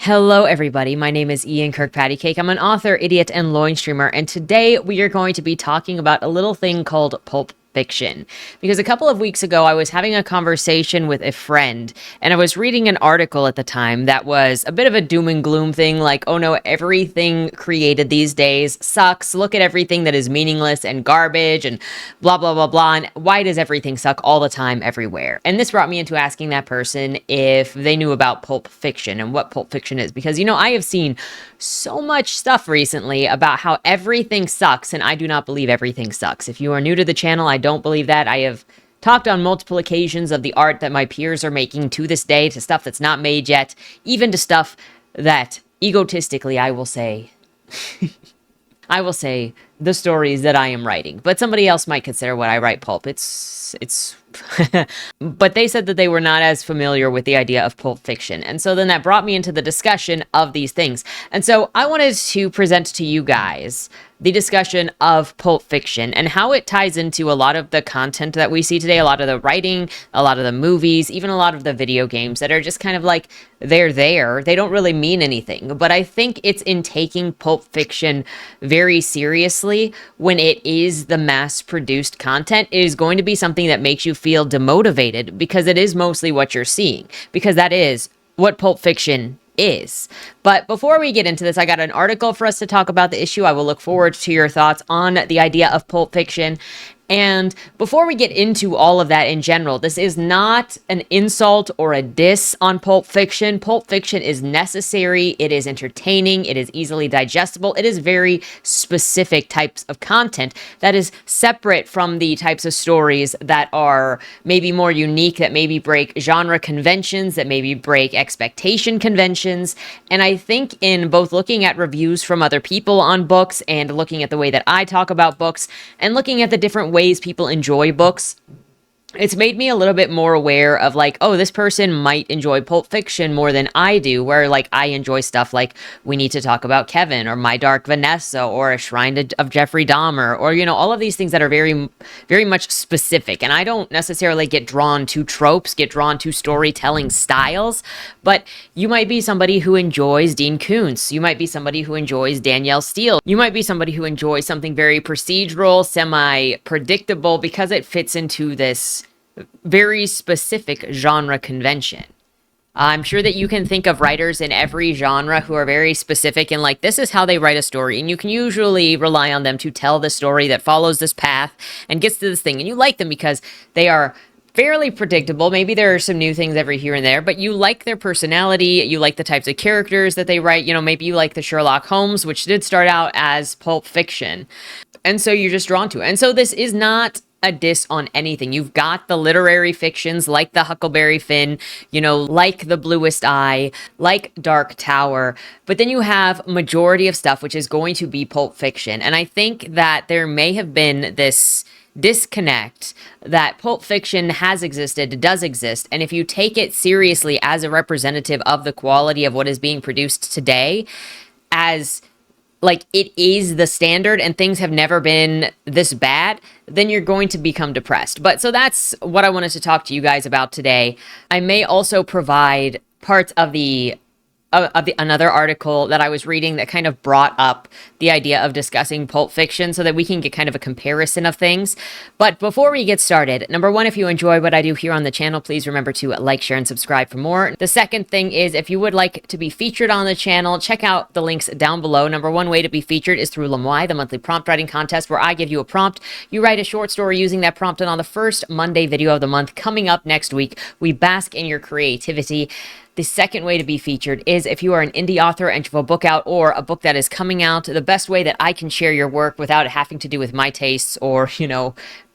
Hello, everybody. My name is Ian Kirkpatrick. I'm an author, idiot, and loin streamer, and today we are going to be talking about a little thing called pulp fiction. Because a couple of weeks ago, I was having a conversation with a friend, and I was reading an article at the time that was a bit of a doom and gloom thing, like, oh no, everything created these days sucks. Look at everything that is meaningless and garbage and blah, blah, blah, blah. And why does everything suck all the time everywhere? And this brought me into asking that person if they knew about pulp fiction and what pulp fiction is. Because, I have seen so much stuff recently about how everything sucks, and I do not believe everything sucks. If you are new to the channel, I don't believe that. I have talked on multiple occasions of the art that my peers are making to this day, to stuff that's not made yet, even to stuff that egotistically I will say the stories that I am writing. But somebody else might consider what I write pulp. It's but they said that they were not as familiar with the idea of pulp fiction. And so then that brought me into the discussion of these things. And so I wanted to present to you guys the discussion of pulp fiction and how it ties into a lot of the content that we see today, a lot of the writing, a lot of the movies, even a lot of the video games that are just kind of like, they're there. They don't really mean anything. But I think it's in taking pulp fiction very seriously when it is the mass-produced content. It is going to be something that makes you feel demotivated because it is mostly what you're seeing, because that is what pulp fiction is. But before we get into this, I got an article for us to talk about the issue. I will look forward to your thoughts on the idea of pulp fiction. And before we get into all of that in general, this is not an insult or a diss on pulp fiction. Pulp fiction is necessary. It is entertaining. It is easily digestible. It is very specific types of content that is separate from the types of stories that are maybe more unique, that maybe break genre conventions, that maybe break expectation conventions. And I think in both looking at reviews from other people on books and looking at the way that I talk about books and looking at the different ways people enjoy books, it's made me a little bit more aware of like, oh, this person might enjoy pulp fiction more than I do, where like I enjoy stuff like We Need to Talk About Kevin or My Dark Vanessa or A Shrine of Jeffrey Dahmer or, all of these things that are very, very much specific. And I don't necessarily get drawn to tropes, get drawn to storytelling styles, but you might be somebody who enjoys Dean Koontz. You might be somebody who enjoys Danielle Steele. You might be somebody who enjoys something very procedural, semi-predictable because it fits into this very specific genre convention. I'm sure that you can think of writers in every genre who are very specific and like, this is how they write a story. And you can usually rely on them to tell the story that follows this path and gets to this thing. And you like them because they are fairly predictable. Maybe there are some new things every here and there, but you like their personality. You like the types of characters that they write. Maybe you like the Sherlock Holmes, which did start out as pulp fiction. And so you're just drawn to it. And so this is not a diss on anything. You've got the literary fictions like The Huckleberry Finn, like The Bluest Eye, like Dark Tower, but then you have majority of stuff which is going to be pulp fiction. And I think that there may have been this disconnect that pulp fiction has existed, does exist, and if you take it seriously as a representative of the quality of what is being produced today, as like it is the standard and things have never been this bad, then you're going to become depressed. But so that's what I wanted to talk to you guys about today. I may also provide parts of the another article that I was reading that kind of brought up the idea of discussing pulp fiction so that we can get kind of a comparison of things. But before we get started, number one, if you enjoy what I do here on the channel, please remember to like, share, and subscribe for more. The second thing is if you would like to be featured on the channel, check out the links down below. Number one way to be featured is through Lemoy, the monthly prompt writing contest where I give you a prompt. You write a short story using that prompt, and on the first Monday video of the month coming up next week, we bask in your creativity. The second way to be featured is if you are an indie author and you have a book out or a book that is coming out. The best way that I can share your work without having to do with my tastes or,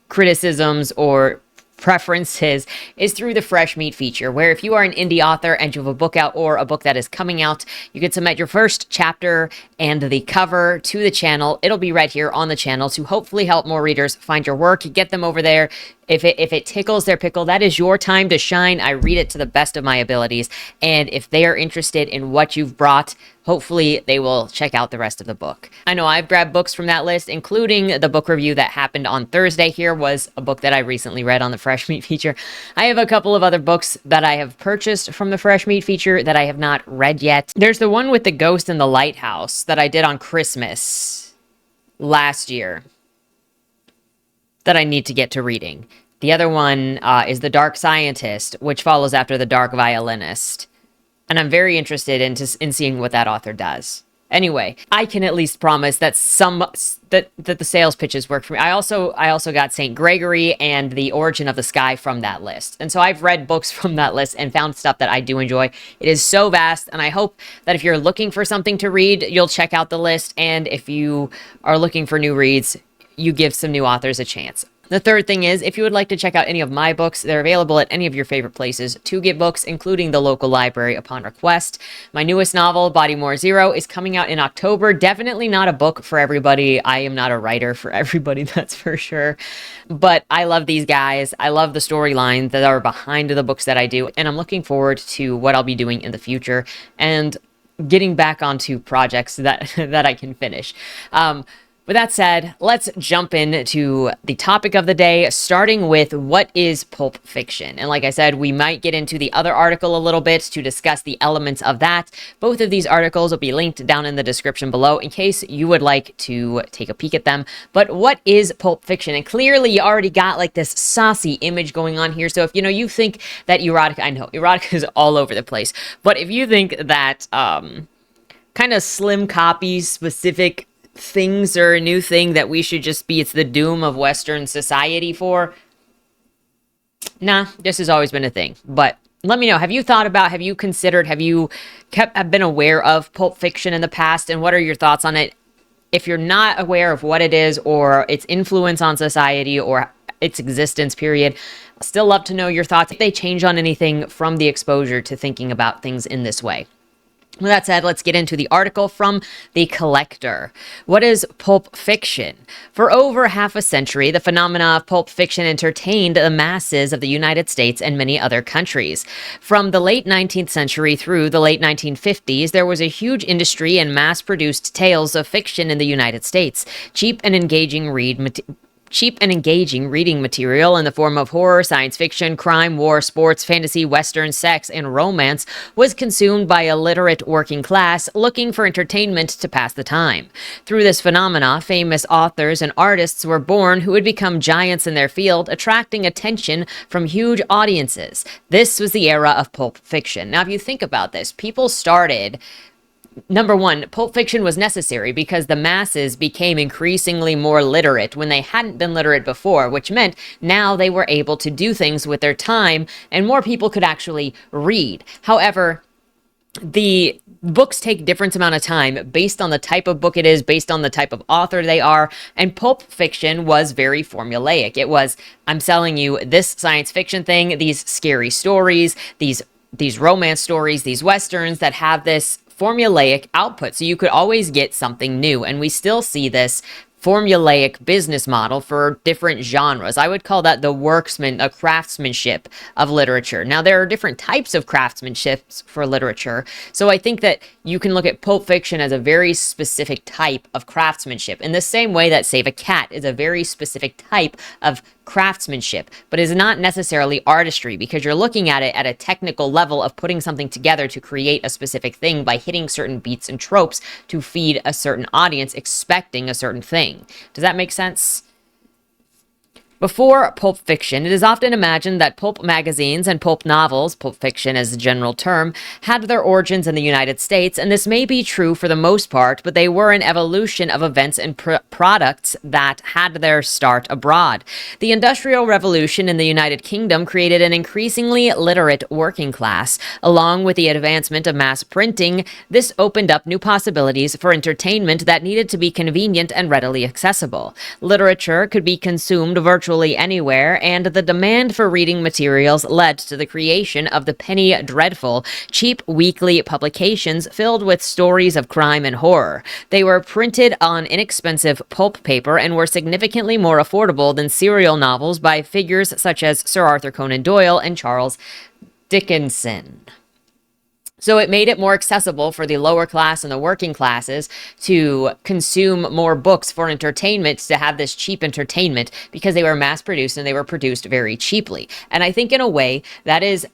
criticisms or preferences is through the Fresh Meat feature, where if you are an indie author and you have a book out or a book that is coming out, you can submit your first chapter and the cover to the channel. It'll be right here on the channel to hopefully help more readers find your work, get them over there, If it tickles their pickle, that is your time to shine. I read it to the best of my abilities. And if they are interested in what you've brought, hopefully they will check out the rest of the book. I know I've grabbed books from that list, including the book review that happened on Thursday. Here was a book that I recently read on the Fresh Meat feature. I have a couple of other books that I have purchased from the Fresh Meat feature that I have not read yet. There's the one with the ghost in the lighthouse that I did on Christmas last year that I need to get to reading. The other one is The Dark Scientist, which follows after The Dark Violinist. And I'm very interested in seeing what that author does. Anyway, I can at least promise that that the sales pitches work for me. I also got St. Gregory and The Origin of the Sky from that list. And so I've read books from that list and found stuff that I do enjoy. It is so vast, and I hope that if you're looking for something to read, you'll check out the list. And if you are looking for new reads, you give some new authors a chance. The third thing is, if you would like to check out any of my books, they're available at any of your favorite places to get books, including the local library upon request. My newest novel, Body More Zero, is coming out in October. Definitely not a book for everybody. I am not a writer for everybody, that's for sure. But I love these guys. I love the storylines that are behind the books that I do, and I'm looking forward to what I'll be doing in the future and getting back onto projects that I can finish. With that said, let's jump into the topic of the day, starting with what is pulp fiction. And like I said, we might get into the other article a little bit to discuss the elements of that. Both of these articles will be linked down in the description below in case you would like to take a peek at them. But what is pulp fiction? And clearly you already got like this saucy image going on here. So if you think that erotica, I know erotica is all over the place, but if you think that kind of slim copy specific things are a new thing that we should just be, it's the doom of Western society for. Nah, this has always been a thing. But let me know, have you thought about, have you considered, have been aware of pulp fiction in the past, and what are your thoughts on it? If you're not aware of what it is or its influence on society or its existence period, I'd still love to know your thoughts if they change on anything from the exposure to thinking about things in this way. With that said, let's get into the article from The Collector. What is pulp fiction? For over half a century, the phenomena of pulp fiction entertained the masses of the United States and many other countries. From the late 19th century through the late 1950s, there was a huge industry in mass-produced tales of fiction in the United States. Cheap and engaging reading material in the form of horror, science fiction, crime, war, sports, fantasy, western, sex, and romance was consumed by a literate working class looking for entertainment to pass the time. Through this phenomena, famous authors and artists were born who would become giants in their field, attracting attention from huge audiences. This was the era of pulp fiction. Now, if you think about this, people started... Number one, pulp fiction was necessary because the masses became increasingly more literate when they hadn't been literate before, which meant now they were able to do things with their time and more people could actually read. However, the books take different amount of time based on the type of book it is, based on the type of author they are, and pulp fiction was very formulaic. It was, I'm selling you this science fiction thing, these scary stories, these romance stories, these westerns that have this formulaic output, so you could always get something new. And we still see this formulaic business model for different genres. I would call that the craftsmanship of literature. Now, there are different types of craftsmanships for literature, so I think that you can look at pulp fiction as a very specific type of craftsmanship, in the same way that Save a Cat is a very specific type of craftsmanship, but is not necessarily artistry, because you're looking at it at a technical level of putting something together to create a specific thing by hitting certain beats and tropes to feed a certain audience expecting a certain thing. Does that make sense? Before pulp fiction, it is often imagined that pulp magazines and pulp novels, pulp fiction as a general term, had their origins in the United States, and this may be true for the most part, but they were an evolution of events and products that had their start abroad. The Industrial Revolution in the United Kingdom created an increasingly literate working class. Along with the advancement of mass printing, this opened up new possibilities for entertainment that needed to be convenient and readily accessible. Literature could be consumed virtually virtually anywhere, and the demand for reading materials led to the creation of the penny dreadful, cheap weekly publications filled with stories of crime and horror. They were printed on inexpensive pulp paper and were significantly more affordable than serial novels by figures such as Sir Arthur Conan Doyle and Charles Dickinson. So it made it more accessible for the lower class and the working classes to consume more books for entertainment, to have this cheap entertainment, because they were mass produced and they were produced very cheaply. And I think in a way that is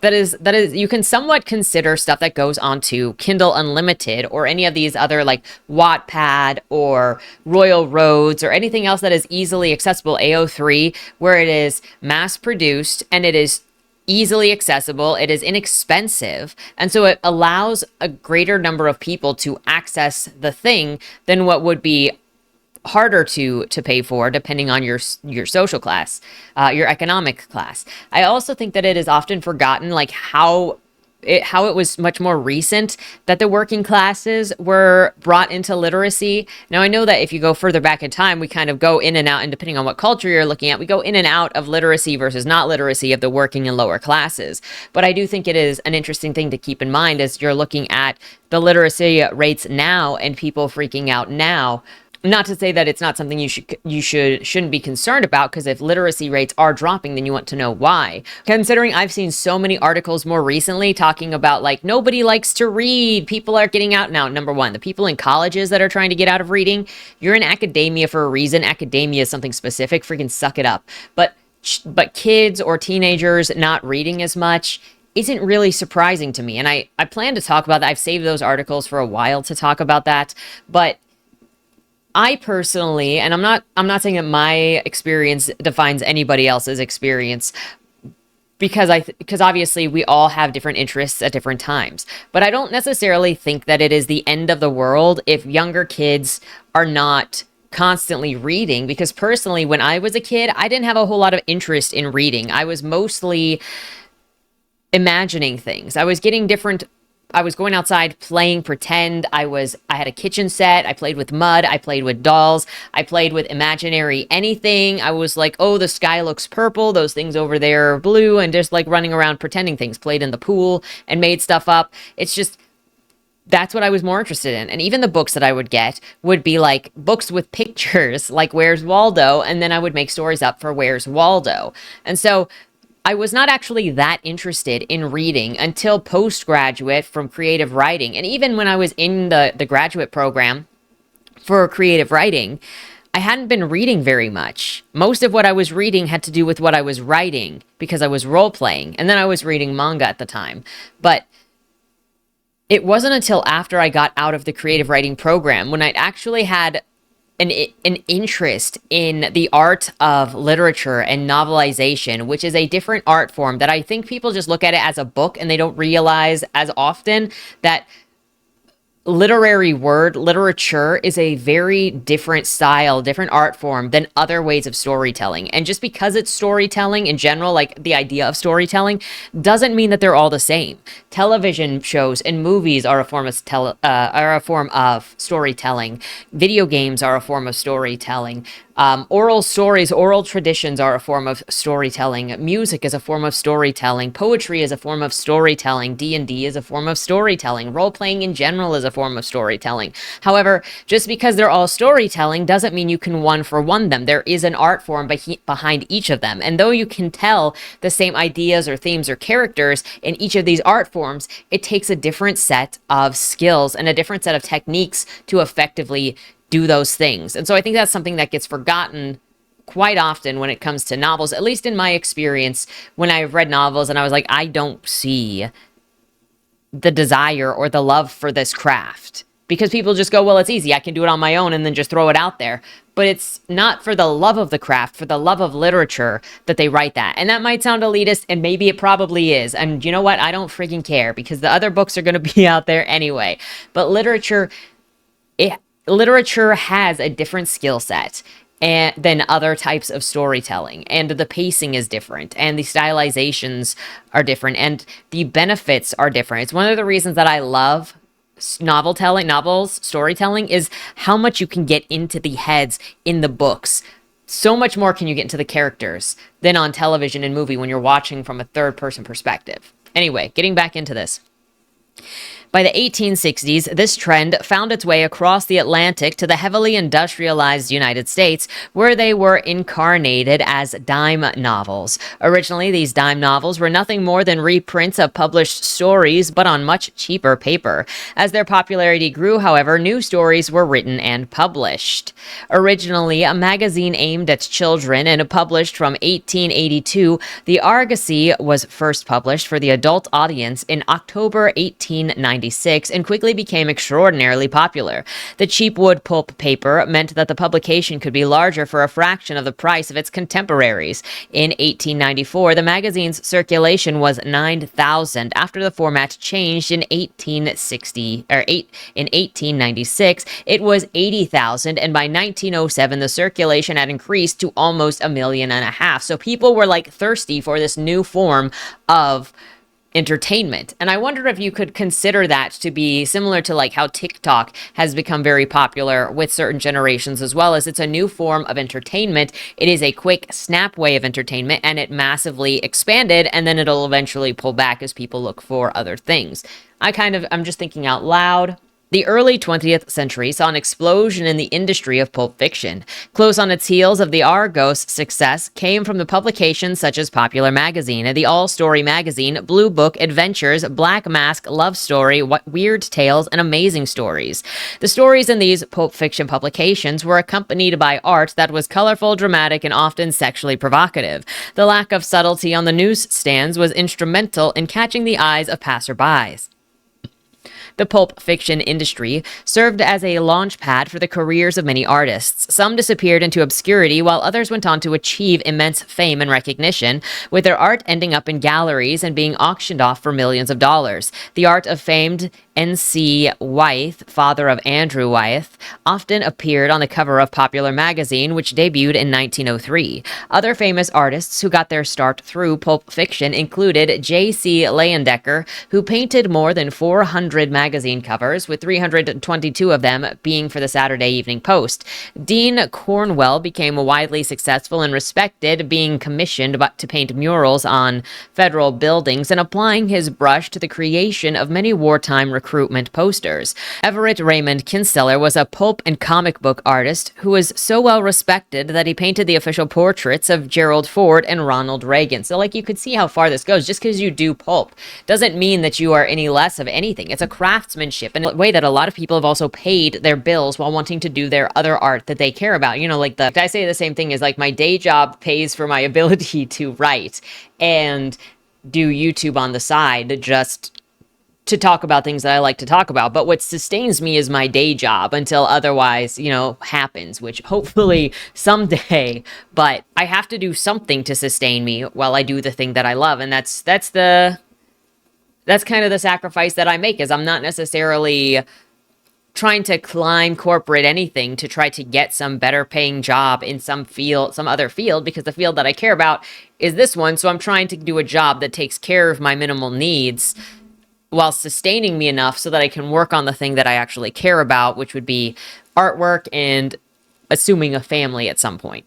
you can somewhat consider stuff that goes onto Kindle Unlimited or any of these other like Wattpad or Royal Roads or anything else that is easily accessible, AO3, where it is mass produced and it is easily accessible, it is inexpensive, and so it allows a greater number of people to access the thing than what would be harder to pay for depending on your social class, your economic class. I also think that it is often forgotten like how it was much more recent that the working classes were brought into literacy. Now, I know that if you go further back in time, we kind of go in and out, and depending on what culture you're looking at, we go in and out of literacy versus not literacy of the working and lower classes. But I do think it is an interesting thing to keep in mind as you're looking at the literacy rates now and people freaking out now. Not to say that it's not something you shouldn't be concerned about, because if literacy rates are dropping, then you want to know why. Considering I've seen so many articles more recently talking about like nobody likes to read, people are getting out now. Number one, the people in colleges that are trying to get out of reading, you're in academia for a reason. Academia is something specific. Freaking suck it up. But kids or teenagers not reading as much isn't really surprising to me. And I plan to talk about that. I've saved those articles for a while to talk about that, but I personally, and I'm not saying that my experience defines anybody else's experience, because obviously we all have different interests at different times. But I don't necessarily think that it is the end of the world if younger kids are not constantly reading, because personally, when I was a kid, I didn't have a whole lot of interest in reading. I was mostly imagining things. I was going outside playing pretend. I had a kitchen set. I played with mud. I played with dolls. I played with imaginary anything. I was like, oh, the sky looks purple. Those things over there are blue, and just like running around pretending things. Played in the pool and made stuff up. It's just, that's what I was more interested in. And even the books that I would get would be like books with pictures, like Where's Waldo? And then I would make stories up for Where's Waldo? And so I was not actually that interested in reading until postgraduate from creative writing. And even when I was in the graduate program for creative writing, I hadn't been reading very much. Most of what I was reading had to do with what I was writing, because I was role-playing. And then I was reading manga at the time. But it wasn't until after I got out of the creative writing program when I actually had an interest in the art of literature and novelization, which is a different art form that I think people just look at it as a book and they don't realize as often that literature is a very different style, different art form than other ways of storytelling. And just because it's storytelling in general, like the idea of storytelling, doesn't mean that they're all the same. Television shows and movies are a form of storytelling. Video games are a form of storytelling. Oral stories, oral traditions are a form of storytelling. Music is a form of storytelling. Poetry is a form of storytelling. D&D is a form of storytelling. Role-playing in general is a form of storytelling. However, just because they're all storytelling doesn't mean you can one-for-one them. There is an art form behind each of them. And though you can tell the same ideas or themes or characters in each of these art forms, it takes a different set of skills and a different set of techniques to effectively do those things. And so I think that's something that gets forgotten quite often when it comes to novels, at least in my experience, when I've read novels and I was like, I don't see the desire or the love for this craft. Because people just go, well, it's easy. I can do it on my own and then just throw it out there. But it's not for the love of the craft, for the love of literature that they write that. And that might sound elitist, and maybe it probably is. And you know what? I don't freaking care, because the other books are going to be out there anyway. But literature has a different skill set than other types of storytelling, and the pacing is different, and the stylizations are different, and the benefits are different. It's one of the reasons that I love storytelling is how much you can get into the heads in the books. so much more can you get into the characters than on television and movie when you're watching from a third-person perspective. Anyway, getting back into this. By the 1860s, this trend found its way across the Atlantic to the heavily industrialized United States, where they were incarnated as dime novels. Originally, these dime novels were nothing more than reprints of published stories, but on much cheaper paper. As their popularity grew, however, new stories were written and published. Originally a magazine aimed at children and published from 1882, the Argosy was first published for the adult audience in October 1896 and quickly became extraordinarily popular. The cheap wood pulp paper meant that the publication could be larger for a fraction of the price of its contemporaries. In 1894, the magazine's circulation was 9,000. After the format changed in 1896, it was 80,000, and by 1907, the circulation had increased to almost 1.5 million. So people were like thirsty for this new form of entertainment. And I wonder if you could consider that to be similar to like how TikTok has become very popular with certain generations, as well as it's a new form of entertainment. It is a quick snap way of entertainment, and it massively expanded, and then it'll eventually pull back as people look for other things. I'm just thinking out loud. The early 20th century saw an explosion in the industry of pulp fiction. Close on its heels of the Argos success came from the publications such as Popular Magazine, the All-Story Magazine, Blue Book, Adventures, Black Mask, Love Story, Weird Tales, and Amazing Stories. The stories in these pulp fiction publications were accompanied by art that was colorful, dramatic, and often sexually provocative. The lack of subtlety on the newsstands was instrumental in catching the eyes of passerbys. The pulp fiction industry served as a launch pad for the careers of many artists. Some disappeared into obscurity, while others went on to achieve immense fame and recognition, with their art ending up in galleries and being auctioned off for millions of dollars. The art of famed N.C. Wyeth, father of Andrew Wyeth, often appeared on the cover of Popular Magazine, which debuted in 1903. Other famous artists who got their start through pulp fiction included J.C. Leyendecker, who painted more than 400 magazine covers, with 322 of them being for the Saturday Evening Post. Dean Cornwell became widely successful and respected, being commissioned to paint murals on federal buildings and applying his brush to the creation of many wartime recruitment posters. Everett Raymond Kinseller was a pulp and comic book artist who was so well respected that he painted the official portraits of Gerald Ford and Ronald Reagan. So, you could see how far this goes. Just because you do pulp doesn't mean that you are any less of anything. It's a craftsmanship and a way that a lot of people have also paid their bills while wanting to do their other art that they care about. I say the same thing is my day job pays for my ability to write and do YouTube on the side just to talk about things that I like to talk about. But what sustains me is my day job until otherwise, happens, which hopefully someday, but I have to do something to sustain me while I do the thing that I love. And that's kind of the sacrifice that I make, is I'm not necessarily trying to climb corporate anything to try to get some better paying job in some other field, because the field that I care about is this one. So I'm trying to do a job that takes care of my minimal needs while sustaining me enough so that I can work on the thing that I actually care about, which would be artwork and assuming a family at some point.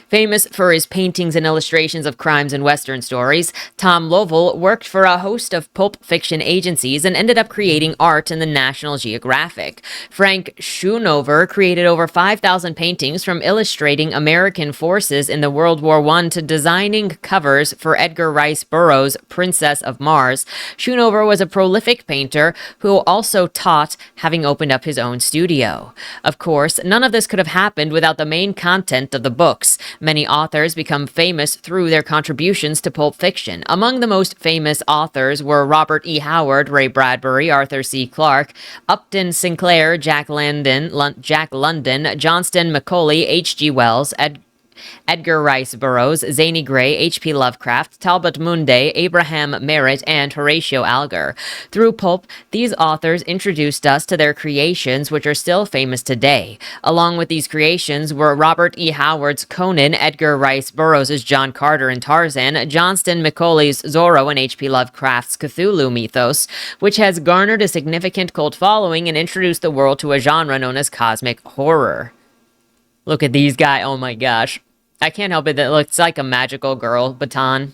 Famous for his paintings and illustrations of crimes and Western stories, Tom Lovell worked for a host of pulp fiction agencies and ended up creating art in the National Geographic. Frank Schoonover created over 5,000 paintings, from illustrating American forces in the World War I to designing covers for Edgar Rice Burroughs' Princess of Mars. Schoonover was a prolific painter who also taught, having opened up his own studio. Of course, none of this could have happened without the main content of the books. Many authors become famous through their contributions to pulp fiction. Among the most famous authors were Robert E. Howard, Ray Bradbury, Arthur C. Clarke, Upton Sinclair, Jack London, Johnston Macaulay, H.G. Wells, Edgar Rice Burroughs, Zany Gray, H.P. Lovecraft, Talbot Munday, Abraham Merritt, and Horatio Alger. Through pulp, these authors introduced us to their creations, which are still famous today. Along with these creations were Robert E. Howard's Conan, Edgar Rice Burroughs' John Carter and Tarzan, Johnston Macaulay's Zorro, and H.P. Lovecraft's Cthulhu mythos, which has garnered a significant cult following and introduced the world to a genre known as cosmic horror. Look at these guys. Oh my gosh. I can't help it. That looks like a magical girl baton.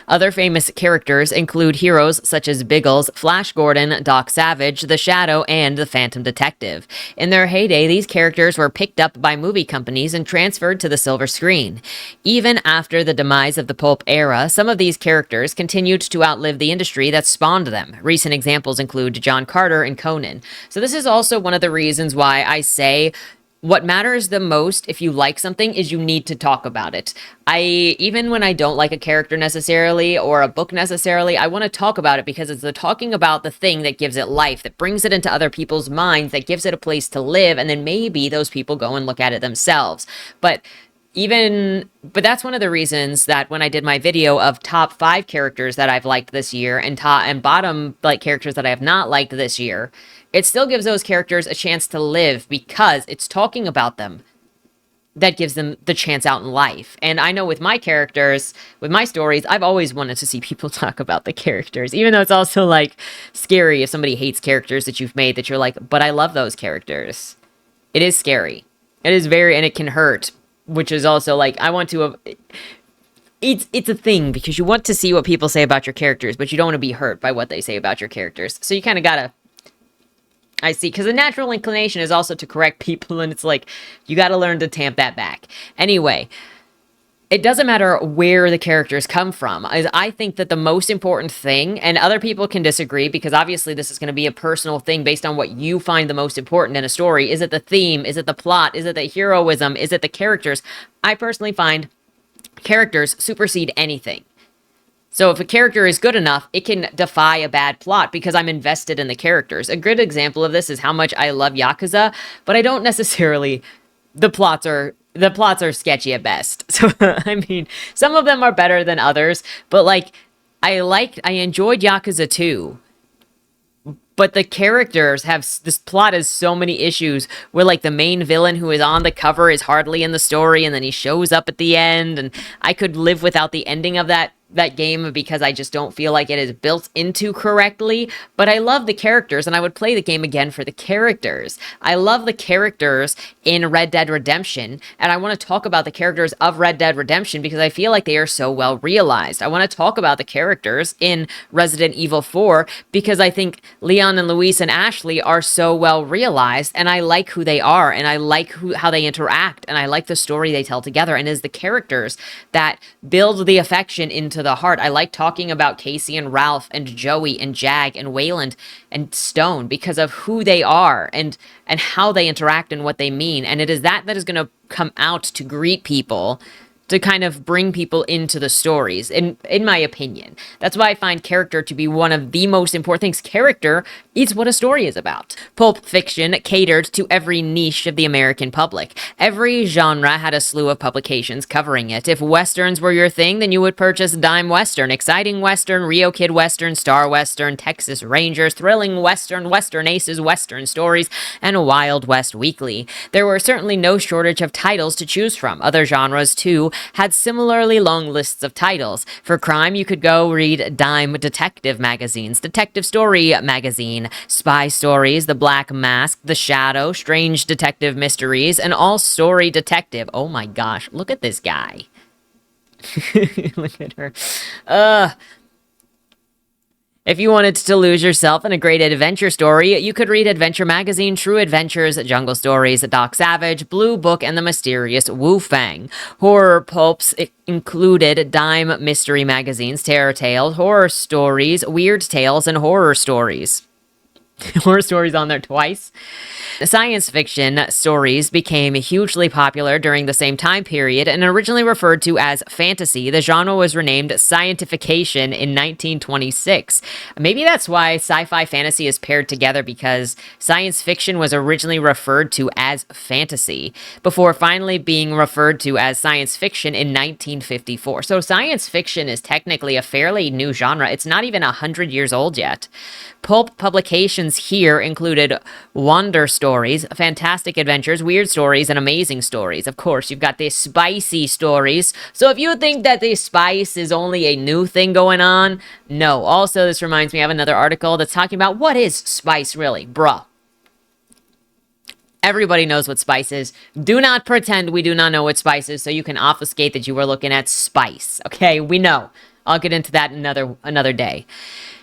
Other famous characters include heroes such as Biggles, Flash Gordon, Doc Savage, The Shadow, and the Phantom Detective. In their heyday, these characters were picked up by movie companies and transferred to the silver screen. Even after the demise of the pulp era, some of these characters continued to outlive the industry that spawned them. Recent examples include John Carter and Conan. So this is also one of the reasons why I say what matters the most if you like something is you need to talk about it. Even when I don't like a character necessarily or a book necessarily, I want to talk about it because it's the talking about the thing that gives it life, that brings it into other people's minds, that gives it a place to live, and then maybe those people go and look at it themselves. But that's one of the reasons that when I did my video of top 5 characters that I've liked this year and top and bottom characters that I have not liked this year, it still gives those characters a chance to live because it's talking about them that gives them the chance out in life. And I know with my characters, with my stories, I've always wanted to see people talk about the characters, even though it's also scary if somebody hates characters that you've made that you're like, but I love those characters. It is scary. It is and it can hurt, which is also I want to it's a thing because you want to see what people say about your characters, but you don't want to be hurt by what they say about your characters. So you kind of gotta, I see, because the natural inclination is also to correct people, and it's you gotta learn to tamp that back. Anyway, it doesn't matter where the characters come from. I think that the most important thing, and other people can disagree because obviously this is going to be a personal thing based on what you find the most important in a story. Is it the theme? Is it the plot? Is it the heroism? Is it the characters? I personally find characters supersede anything. So if a character is good enough, it can defy a bad plot because I'm invested in the characters. A good example of this is how much I love Yakuza, but I don't necessarily, the plots are sketchy at best. So I mean, some of them are better than others, but I enjoyed Yakuza 2. But the characters this plot has so many issues where the main villain who is on the cover is hardly in the story and then he shows up at the end, and I could live without the ending of that game because I just don't feel like it is built into correctly. But I love the characters and I would play the game again for the characters. I love the characters in Red Dead Redemption, and I want to talk about the characters of Red Dead Redemption because I feel like they are so well realized. I want to talk about the characters in Resident Evil 4 because I think Leon and Luis and Ashley are so well realized, and I like who they are, and I like how they interact, and I like the story they tell together, and it's the characters that build the affection into the heart. I like talking about Casey and Ralph and Joey and Jag and Wayland and Stone because of who they are and how they interact and what they mean. And it is that is going to come out to greet people, to kind of bring people into the stories, in my opinion. That's why I find character to be one of the most important things. Character is what a story is about. Pulp fiction catered to every niche of the American public. Every genre had a slew of publications covering it. If westerns were your thing, then you would purchase Dime Western, Exciting Western, Rio Kid Western, Star Western, Texas Rangers, Thrilling Western, Western Aces, Western Stories, and Wild West Weekly. There were certainly no shortage of titles to choose from. Other genres, too, had similarly long lists of titles. For crime, you could go read Dime Detective magazines, Detective Story magazine, Spy Stories, The Black Mask, The Shadow, Strange Detective Mysteries, and All Story Detective. Oh my gosh, look at this guy. Look at her. If you wanted to lose yourself in a great adventure story, you could read Adventure Magazine, True Adventures, Jungle Stories, Doc Savage, Blue Book, and the Mysterious Wu Fang. Horror pulps included Dime Mystery Magazines, Terror Tales, Horror Stories, Weird Tales, and Horror Stories. Horror stories on there twice. Science fiction stories became hugely popular during the same time period and originally referred to as fantasy. The genre was renamed scientification in 1926. Maybe that's why sci-fi fantasy is paired together, because science fiction was originally referred to as fantasy before finally being referred to as science fiction in 1954. So science fiction is technically a fairly new genre. It's not even 100 years old yet. Pulp publications here included Wonder Stories, Fantastic Adventures, Weird Stories, and Amazing Stories. Of course, you've got the spicy stories. So if you think that the spice is only a new thing going on, no. Also, this reminds me of another article that's talking about what is spice really, bruh. Everybody knows what spice is. Do not pretend we do not know what spice is so you can obfuscate that you were looking at spice. Okay, we know. I'll get into that another day.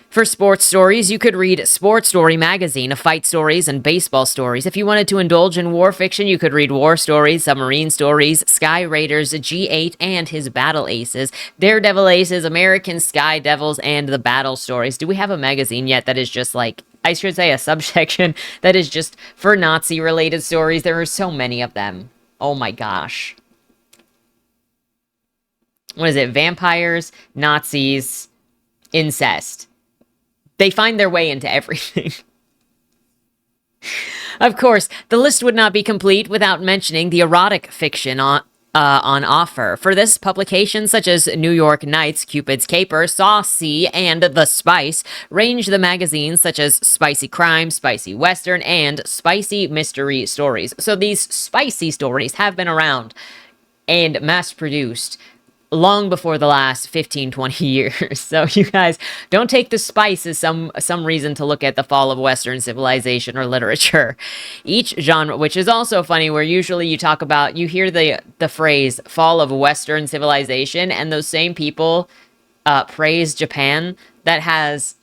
For sports stories, you could read Sports Story magazine, fight stories, and baseball stories. If you wanted to indulge in war fiction, you could read War Stories, Submarine Stories, Sky Raiders, G8 and his Battle Aces, Daredevil Aces, American Sky Devils, and the Battle Stories. Do we have a magazine yet that is just like, I should say a subsection that is just for Nazi-related stories? There are so many of them. Oh my gosh. What is it? Vampires, Nazis, incest. They find their way into everything. Of course, the list would not be complete without mentioning the erotic fiction on offer. For this, publications such as New York Nights, Cupid's Caper, Saucy, and The Spice range the magazines such as Spicy Crime, Spicy Western, and Spicy Mystery Stories. So these spicy stories have been around and mass-produced long before the last 15, 20 years. So you guys don't take the spice as some reason to look at the fall of Western civilization or literature. Each genre, which is also funny, where usually you hear the phrase fall of Western civilization, and those same people praise Japan, that has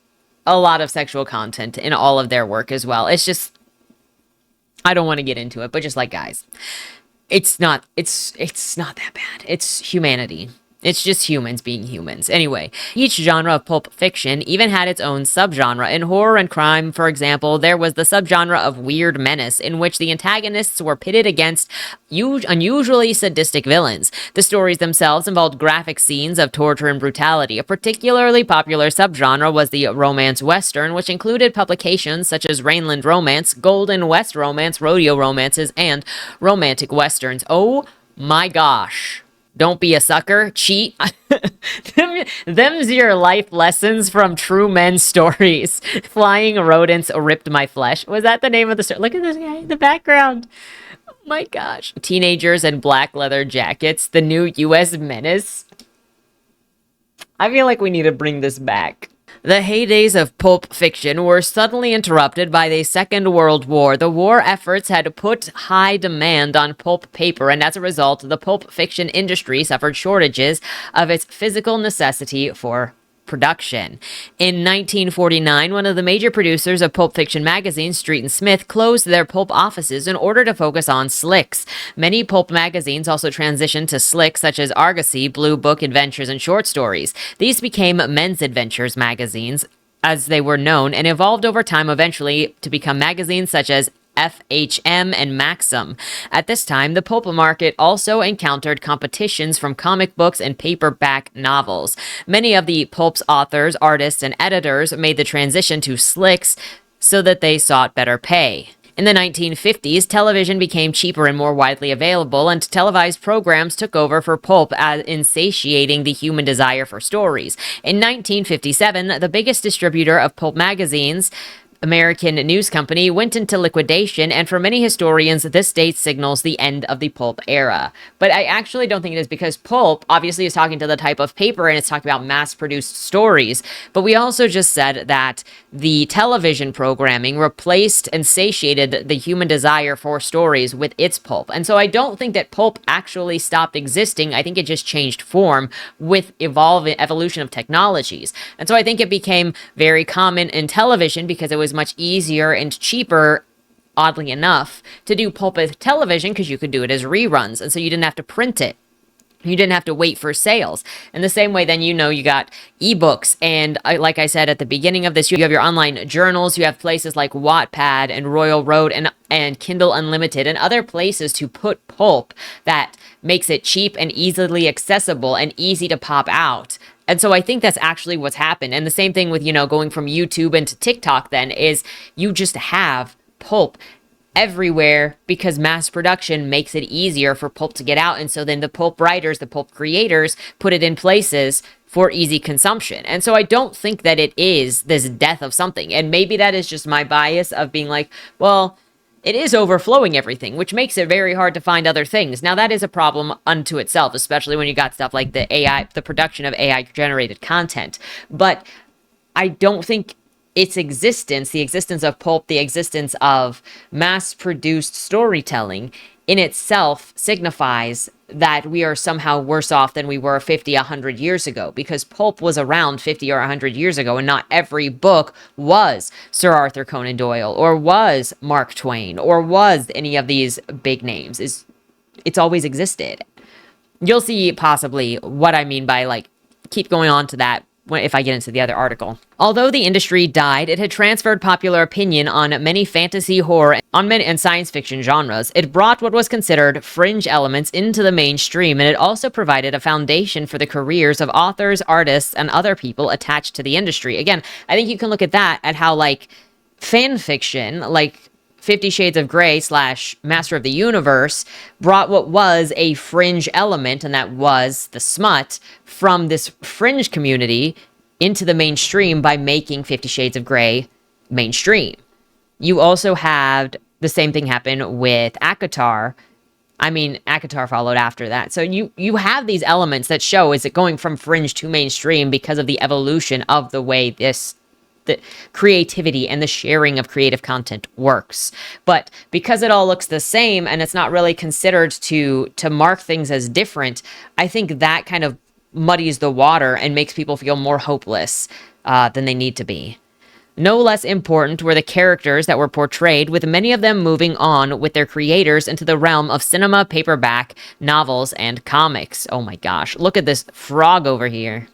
a lot of sexual content in all of their work as well. It's just, I don't want to get into it, but just like, guys, it's not that bad. It's humanity. It's just humans being humans. Anyway, each genre of pulp fiction even had its own subgenre. In horror and crime, for example, there was the subgenre of weird menace, in which the antagonists were pitted against unusually sadistic villains. The stories themselves involved graphic scenes of torture and brutality. A particularly popular subgenre was the romance western, which included publications such as Rainland Romance, Golden West Romance, Rodeo Romances, and Romantic Westerns. Oh my gosh. Don't be a sucker. Cheat. Them's your life lessons from True Men Stories. Flying rodents ripped my flesh. Was that the name of the story? Look at this guy in the background. Oh my gosh. Teenagers in black leather jackets. The new U.S. menace. I feel like we need to bring this back. The heydays of pulp fiction were suddenly interrupted by the Second World War. The war efforts had put high demand on pulp paper, and as a result, the pulp fiction industry suffered shortages of its physical necessity for production. In 1949, one of the major producers of pulp fiction magazines, Street and Smith, closed their pulp offices in order to focus on slicks. Many pulp magazines also transitioned to slicks such as Argosy, Blue Book, Adventures, and Short Stories. These became men's adventures magazines, as they were known, and evolved over time eventually to become magazines such as FHM and Maxim. At this time, the pulp market also encountered competitions from comic books and paperback novels. Many of the pulp's authors, artists, and editors made the transition to slicks so that they sought better pay. In the 1950s, television became cheaper and more widely available, and televised programs took over for pulp, insatiating the human desire for stories. In 1957, the biggest distributor of pulp magazines, American News Company, went into liquidation, and for many historians, this date signals the end of the pulp era. But I actually don't think it is, because pulp obviously is talking to the type of paper, and it's talking about mass-produced stories. But we also just said that the television programming replaced and satiated the human desire for stories with its pulp. And so I don't think that pulp actually stopped existing. I think it just changed form with evolution of technologies. And so I think it became very common in television because it was much easier and cheaper, oddly enough, to do pulp as television, because you could do it as reruns, and so you didn't have to print it. You didn't have to wait for sales. In the same way, then, you got ebooks, and like I said at the beginning of this, you have your online journals, you have places like Wattpad and Royal Road and Kindle Unlimited and other places to put pulp that makes it cheap and easily accessible and easy to pop out. And so I think that's actually what's happened. And the same thing with, going from YouTube into TikTok then is you just have pulp everywhere because mass production makes it easier for pulp to get out. And so then the pulp writers, the pulp creators put it in places for easy consumption. And so I don't think that it is this death of something. And maybe that is just my bias of being like, well, it is overflowing everything, which makes it very hard to find other things. Now, that is a problem unto itself, especially when you got stuff like the production of AI-generated content. But I don't think its existence, the existence of pulp, the existence of mass-produced storytelling in itself signifies that we are somehow worse off than we were 50, 100 years ago, because pulp was around 50 or 100 years ago, and not every book was Sir Arthur Conan Doyle, or was Mark Twain, or was any of these big names. It's always existed. You'll see possibly what I mean by, like, keep going on to that if I get into the other article. Although the industry died, it had transferred popular opinion on many fantasy, horror, and science fiction genres. It brought what was considered fringe elements into the mainstream, and it also provided a foundation for the careers of authors, artists, and other people attached to the industry. Again, I think you can look at that at how, like, fan fiction, like 50 Shades of Grey / Master of the Universe, brought what was a fringe element, and that was the smut, from this fringe community into the mainstream by making 50 Shades of Grey mainstream. You also had the same thing happen with ACOTAR. I mean, ACOTAR followed after that. So you have these elements that show, is it going from fringe to mainstream because of the evolution of the way the creativity and the sharing of creative content works. But because it all looks the same and it's not really considered to mark things as different, I think that kind of muddies the water and makes people feel more hopeless than they need to be. No less important were the characters that were portrayed, with many of them moving on with their creators into the realm of cinema, paperback, novels, and comics. Oh my gosh, look at this frog over here.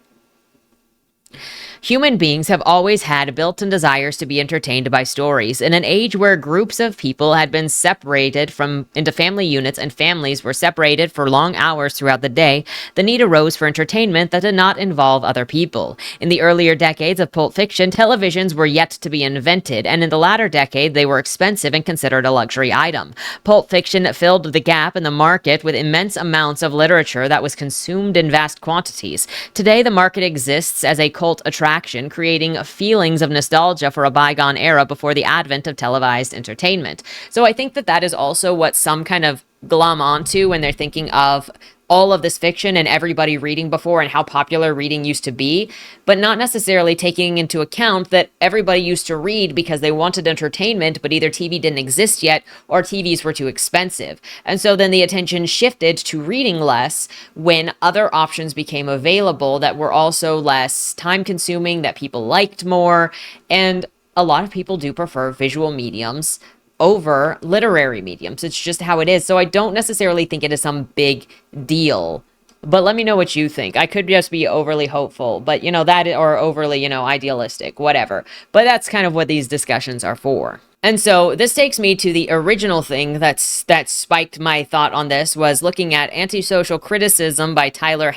Human beings have always had built-in desires to be entertained by stories. In an age where groups of people had been separated into family units and families were separated for long hours throughout the day, the need arose for entertainment that did not involve other people. In the earlier decades of Pulp Fiction, televisions were yet to be invented, and in the latter decade, they were expensive and considered a luxury item. Pulp Fiction filled the gap in the market with immense amounts of literature that was consumed in vast quantities. Today, the market exists as a cult attraction, creating feelings of nostalgia for a bygone era before the advent of televised entertainment. So I think that is also what some kind of glom onto when they're thinking of all of this fiction and everybody reading before and how popular reading used to be, but not necessarily taking into account that everybody used to read because they wanted entertainment, but either TV didn't exist yet or TVs were too expensive. And so then the attention shifted to reading less when other options became available that were also less time consuming, that people liked more. And a lot of people do prefer visual mediums over literary mediums. It's just how it is. So I don't necessarily think it is some big deal. But let me know what you think. I could just be overly hopeful, but that, or overly, idealistic, whatever. But that's kind of what these discussions are for. And so this takes me to the original thing that spiked my thought on this, was looking at Antisocial Criticism by Tyler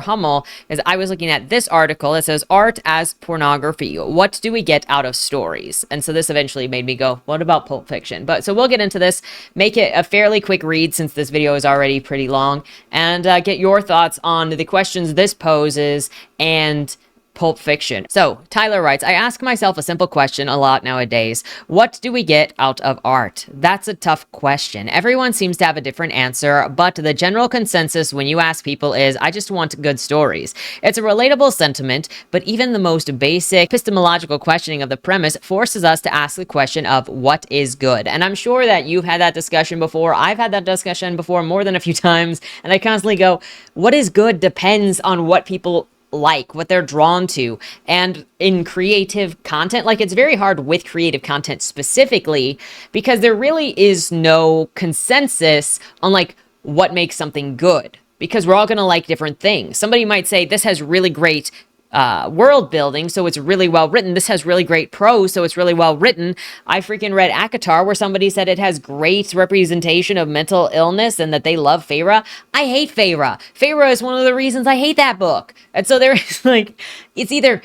Hummel, as I was looking at this article. It says, Art as Pornography. What do we get out of stories? And so this eventually made me go, what about Pulp Fiction? But so we'll get into this, make it a fairly quick read since this video is already pretty long, and get your thoughts on the questions this poses and Pulp Fiction. So Tyler writes, I ask myself a simple question a lot nowadays. What do we get out of art? That's a tough question. Everyone seems to have a different answer, but the general consensus when you ask people is, I just want good stories. It's a relatable sentiment, but even the most basic epistemological questioning of the premise forces us to ask the question of what is good. And I'm sure that you've had that discussion before. I've had that discussion before more than a few times, and I constantly go, what is good depends on what people like, what they're drawn to. And in creative content, like, it's very hard with creative content specifically because there really is no consensus on like what makes something good, because we're all going to like different things. Somebody might say this has really great world building, so it's really well written. This has really great prose, so it's really well written. I freaking read ACOTAR where somebody said it has great representation of mental illness and that they love Feyre. I hate Feyre. Feyre is one of the reasons I hate that book. And so there is like, it's either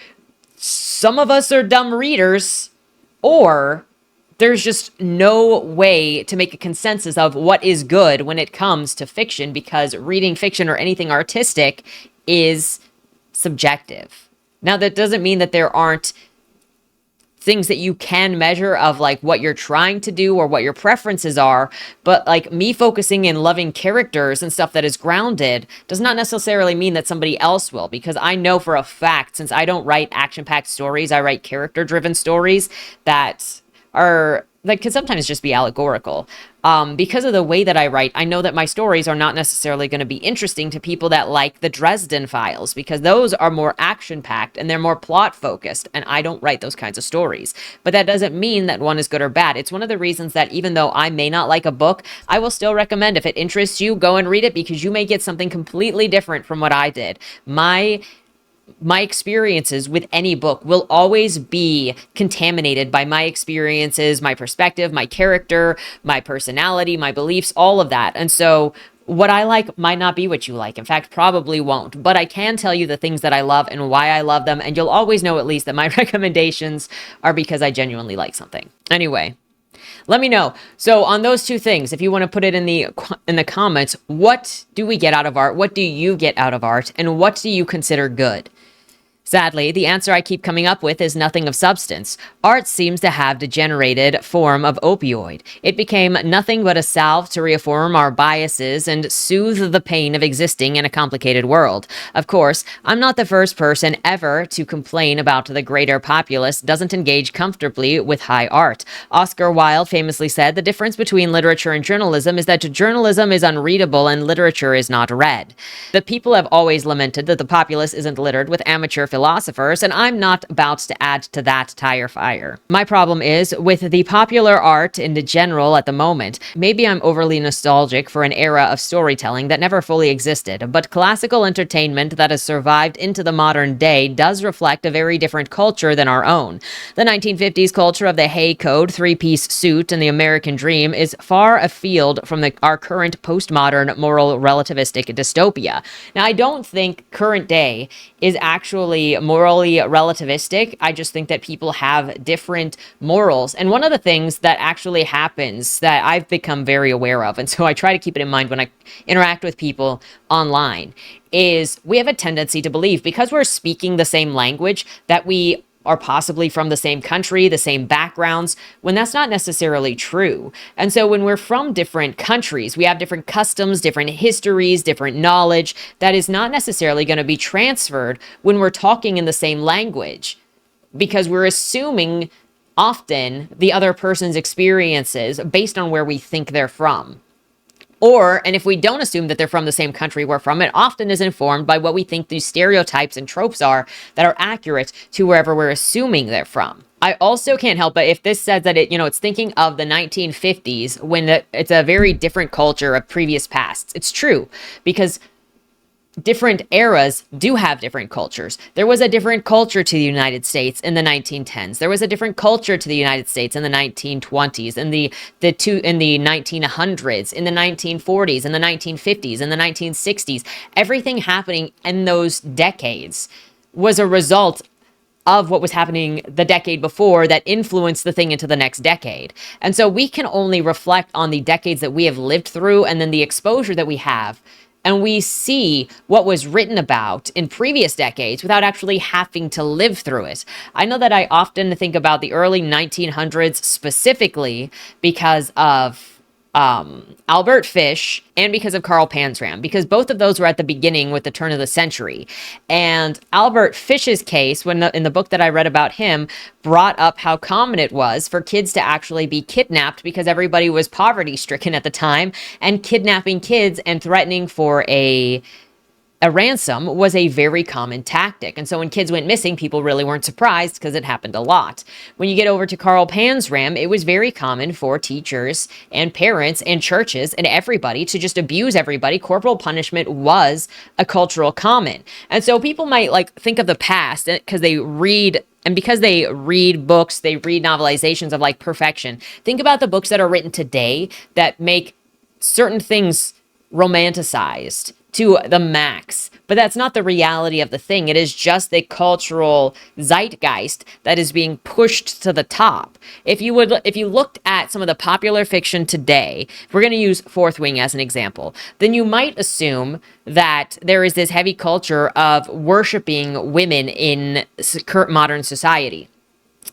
some of us are dumb readers, or there's just no way to make a consensus of what is good when it comes to fiction, because reading fiction or anything artistic is subjective. Now, that doesn't mean that there aren't things that you can measure of like what you're trying to do or what your preferences are. But like me focusing in loving characters and stuff that is grounded does not necessarily mean that somebody else will, because I know for a fact, since I don't write action-packed stories, I write character-driven stories that are that could sometimes just be allegorical. Because of the way that I write, I know that my stories are not necessarily going to be interesting to people that like the Dresden Files, because those are more action-packed and they're more plot-focused, and I don't write those kinds of stories. But that doesn't mean that one is good or bad. It's one of the reasons that even though I may not like a book, I will still recommend, if it interests you, go and read it, because you may get something completely different from what I did. My experiences with any book will always be contaminated by my experiences, my perspective, my character, my personality, my beliefs, all of that. And so what I like might not be what you like. In fact, probably won't. But I can tell you the things that I love and why I love them. And you'll always know at least that my recommendations are because I genuinely like something. Anyway, let me know. So on those two things, if you want to put it in the comments, what do we get out of art? What do you get out of art? And what do you consider good? Sadly, the answer I keep coming up with is nothing of substance. Art seems to have degenerated form of opioid. It became nothing but a salve to reaffirm our biases and soothe the pain of existing in a complicated world. Of course, I'm not the first person ever to complain about the greater populace doesn't engage comfortably with high art. Oscar Wilde famously said, "The difference between literature and journalism is that journalism is unreadable and literature is not read." The people have always lamented that the populace isn't littered with amateur philosophers, and I'm not about to add to that tire fire. My problem is with the popular art in general at the moment. Maybe I'm overly nostalgic for an era of storytelling that never fully existed, but classical entertainment that has survived into the modern day does reflect a very different culture than our own. The 1950s culture of the Hay Code, three-piece suit, and the American dream is far afield from our current postmodern moral relativistic dystopia. Now, I don't think current day is actually morally relativistic. I just think that people have different morals. And one of the things that actually happens that I've become very aware of, and so I try to keep it in mind when I interact with people online, is we have a tendency to believe, because we're speaking the same language, that we are possibly from the same country, the same backgrounds, when that's not necessarily true. And so when we're from different countries, we have different customs, different histories, different knowledge that is not necessarily going to be transferred when we're talking in the same language, because we're assuming often the other person's experiences based on where we think they're from. And if we don't assume that they're from the same country we're from, it often is informed by what we think these stereotypes and tropes are that are accurate to wherever we're assuming they're from. I also can't help but, if this says that it's thinking of the 1950s when it's a very different culture of previous pasts. It's true, because different eras do have different cultures. There was a different culture to the United States in the 1910s. There was a different culture to the United States in the 1920s, in the 1900s, in the 1940s, in the 1950s, in the 1960s. Everything happening in those decades was a result of what was happening the decade before that influenced the thing into the next decade. And so we can only reflect on the decades that we have lived through and then the exposure that we have, and we see what was written about in previous decades without actually having to live through it. I know that I often think about the early 1900s specifically because of Albert Fish and because of Carl Panzram, because both of those were at the beginning with the turn of the century. And Albert Fish's case, in the book that I read about him, brought up how common it was for kids to actually be kidnapped because everybody was poverty stricken at the time, and kidnapping kids and threatening for a ransom was a very common tactic. And so when kids went missing, people really weren't surprised because it happened a lot. When you get over to Carl Panzram, it was very common for teachers and parents and churches and everybody to just abuse everybody. Corporal punishment was a cultural common. And so people might think of the past because they read books, they read novelizations of perfection. Think about the books that are written today that make certain things romanticized to the max. But that's not the reality of the thing. It is just the cultural zeitgeist that is being pushed to the top. If you looked at some of the popular fiction today, if we're going to use Fourth Wing as an example, then you might assume that there is this heavy culture of worshiping women in modern society.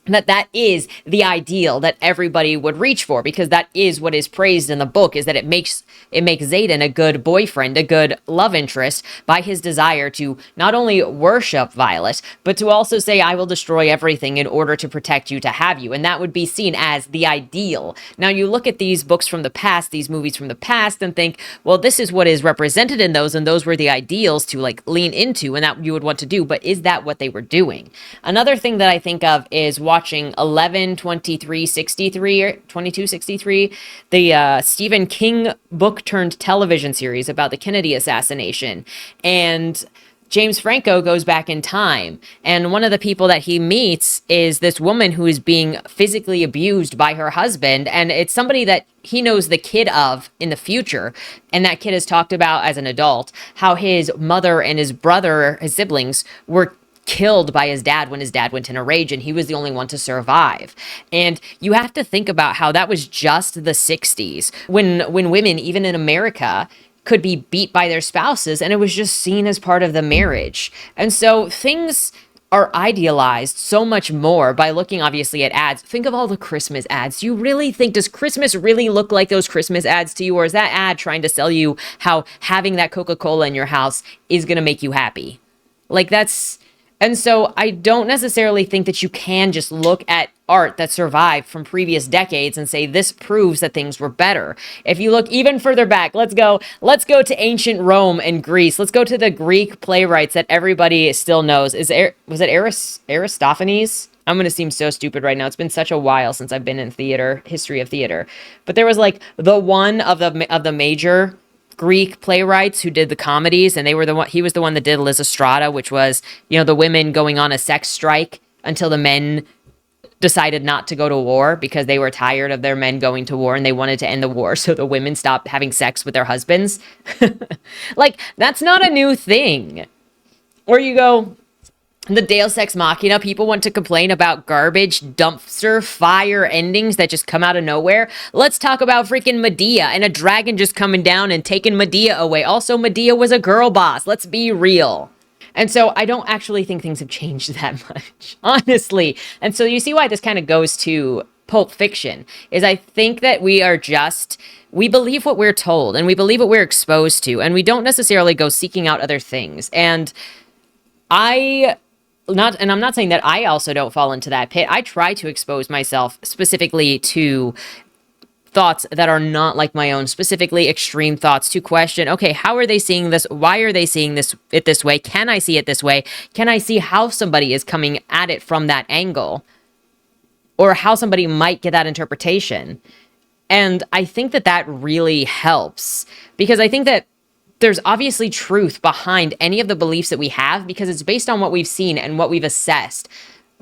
that is the ideal that everybody would reach for, because that is what is praised in the book, is that it makes Xaden a good boyfriend, a good love interest, by his desire to not only worship Violet, but to also say, I will destroy everything in order to protect you, to have you. And that would be seen as the ideal. Now you look at these books from the past, these movies from the past, and think, well, this is what is represented in those, and those were the ideals to like lean into and that you would want to do. But is that what they were doing? Another thing that I think of is watching 11/23/63 or 22/63, the Stephen King book turned television series about the Kennedy assassination. And James Franco goes back in time, and one of the people that he meets is this woman who is being physically abused by her husband, and it's somebody that he knows the kid of in the future, and that kid has talked about as an adult how his mother and his brother, his siblings, were killed by his dad when his dad went in a rage, and he was the only one to survive. And you have to think about how that was just the 60s, when women, even in America, could be beat by their spouses, and it was just seen as part of the marriage. And so things are idealized so much more by looking obviously at ads. Think of all the Christmas ads. Do you really think, does Christmas really look like those Christmas ads to you? Or is that ad trying to sell you how having that Coca-Cola in your house is going to make you happy? Like and so I don't necessarily think that you can just look at art that survived from previous decades and say this proves that things were better. If you look even further back, let's go to ancient Rome and Greece. Let's go to the Greek playwrights that everybody still knows. Was it Aristophanes? I'm going to seem so stupid right now. It's been such a while since I've been in theater, history of theater. But there was like the one of the major Greek playwrights who did the comedies, and he was the one that did Lysistrata, which was, the women going on a sex strike until the men decided not to go to war because they were tired of their men going to war and they wanted to end the war, so the women stopped having sex with their husbands. Like, that's not a new thing. Or you go, the Deus Ex Machina, people want to complain about garbage, dumpster fire endings that just come out of nowhere. Let's talk about freaking Medea and a dragon just coming down and taking Medea away. Also, Medea was a girl boss. Let's be real. And so I don't actually think things have changed that much, honestly. And so you see why this kind of goes to Pulp Fiction, is I think that we believe what we're told and we believe what we're exposed to, and we don't necessarily go seeking out other things. And I'm not saying that I also don't fall into that pit. I try to expose myself specifically to thoughts that are not like my own, specifically extreme thoughts, to question, okay, how are they seeing this? Why are they seeing it this way? Can I see it this way? Can I see how somebody is coming at it from that angle? Or how somebody might get that interpretation? And I think that really helps, because I think that there's obviously truth behind any of the beliefs that we have, because it's based on what we've seen and what we've assessed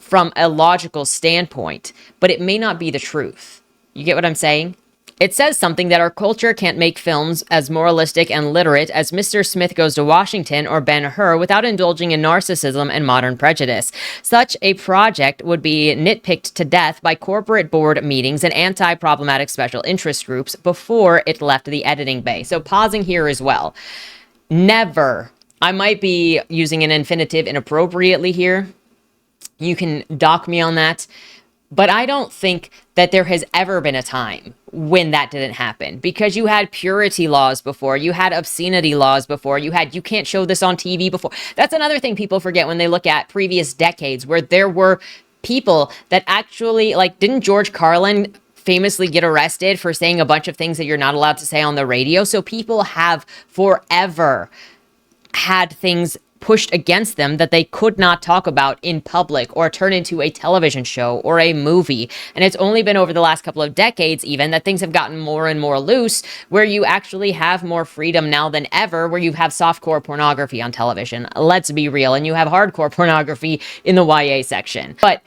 from a logical standpoint, but it may not be the truth. You get what I'm saying? It says something that our culture can't make films as moralistic and literate as Mr. Smith Goes to Washington or Ben-Hur without indulging in narcissism and modern prejudice. Such a project would be nitpicked to death by corporate board meetings and anti-problematic special interest groups before it left the editing bay. So pausing here as well. Never. I might be using an infinitive inappropriately here. You can dock me on that. But I don't think that there has ever been a time when that didn't happen, because you had purity laws before, you had obscenity laws before, you can't show this on TV before. That's another thing people forget when they look at previous decades, where there were people that actually, like, didn't George Carlin famously get arrested for saying a bunch of things that you're not allowed to say on the radio? So people have forever had things pushed against them that they could not talk about in public or turn into a television show or a movie. And it's only been over the last couple of decades even that things have gotten more and more loose, where you actually have more freedom now than ever, where you have softcore pornography on television. Let's be real. And you have hardcore pornography in the YA section. But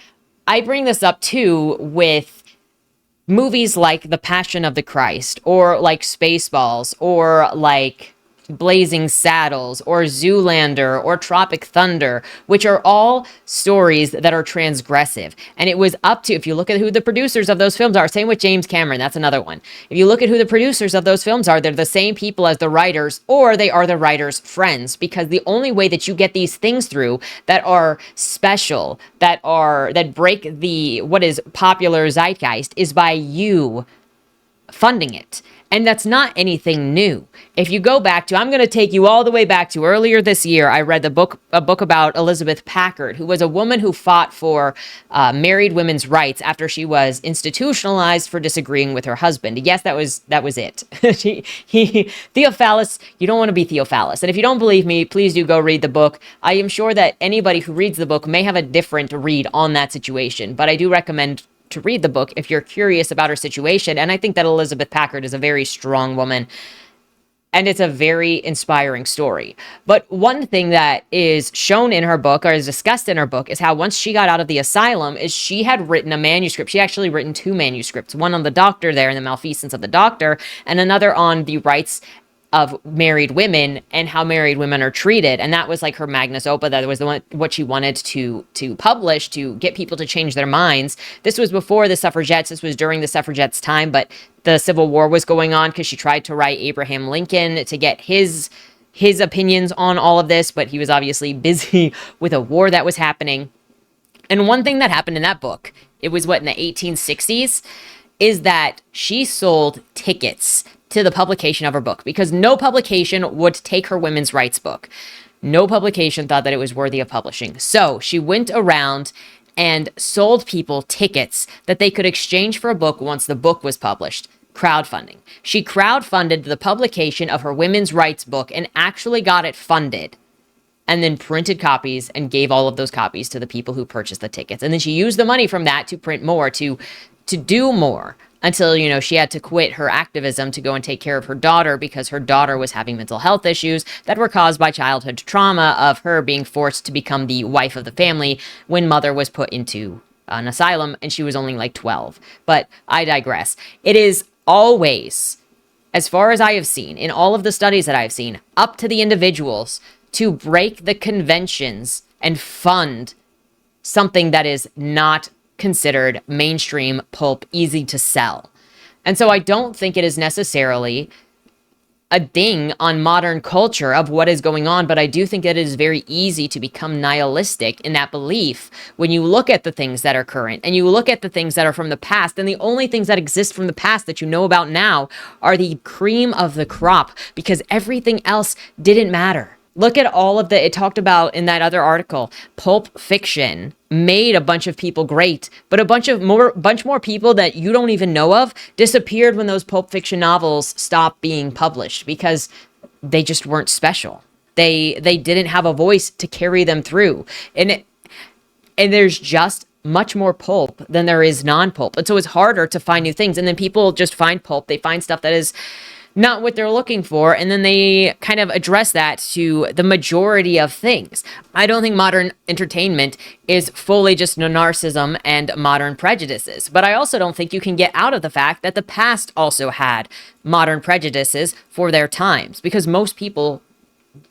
I bring this up too with movies like The Passion of the Christ, or like Spaceballs, or like Blazing Saddles or Zoolander or Tropic Thunder, which are all stories that are transgressive. And it was up to, if you look at who the producers of those films are, same with James Cameron, that's another one. If you look at who the producers of those films are, they're the same people as the writers, or they are the writers' friends, because the only way that you get these things through that are special, that break the what is popular zeitgeist, is by you funding it. And that's not anything new. If you go back to, I'm going to take you all the way back to earlier this year, I read a book about Elizabeth Packard, who was a woman who fought for married women's rights after she was institutionalized for disagreeing with her husband. Yes, that was it. Theophilus, you don't want to be Theophilus. And if you don't believe me, please do go read the book. I am sure that anybody who reads the book may have a different read on that situation, but I do recommend to read the book if you're curious about her situation. And I think that Elizabeth Packard is a very strong woman, and it's a very inspiring story. But one thing that is shown in her book, or is discussed in her book, is how once she got out of the asylum, is she had written a manuscript. She actually written 2 manuscripts, one on the doctor there and the malfeasance of the doctor, and another on the rights of married women and how married women are treated. And that was like her magnus opus. That was the one, what she wanted to publish, to get people to change their minds. This was before the suffragettes. This was during the suffragettes' time, but the Civil War was going on, because she tried to write Abraham Lincoln to get his opinions on all of this, but he was obviously busy with a war that was happening. And one thing that happened in that book, it was in the 1860s, is that she sold tickets to the publication of her book, because no publication would take her women's rights book. No publication thought that it was worthy of publishing. So she went around and sold people tickets that they could exchange for a book once the book was published. Crowdfunding. She crowdfunded the publication of her women's rights book and actually got it funded, and then printed copies and gave all of those copies to the people who purchased the tickets. And then she used the money from that to print more, to do more, until, she had to quit her activism to go and take care of her daughter, because her daughter was having mental health issues that were caused by childhood trauma of her being forced to become the wife of the family when mother was put into an asylum, and she was only like 12. But I digress. It is always, as far as I have seen, in all of the studies that I've seen, up to the individuals to break the conventions and fund something that is not considered mainstream pulp, easy to sell. And so I don't think it is necessarily a ding on modern culture of what is going on, but I do think that it is very easy to become nihilistic in that belief when you look at the things that are current and you look at the things that are from the past, and the only things that exist from the past that you know about now are the cream of the crop, because everything else didn't matter. Look at all of it talked about in that other article. Pulp fiction made a bunch of people great, but a bunch more people that you don't even know of disappeared when those pulp fiction novels stopped being published, because they just weren't special. They didn't have a voice to carry them through. And there's just much more pulp than there is non-pulp. And so it's harder to find new things. And then people just find pulp. They find stuff that is not what they're looking for, and then they kind of address that to the majority of things. I don't think modern entertainment is fully just narcissism and modern prejudices, but I also don't think you can get out of the fact that the past also had modern prejudices for their times, because most people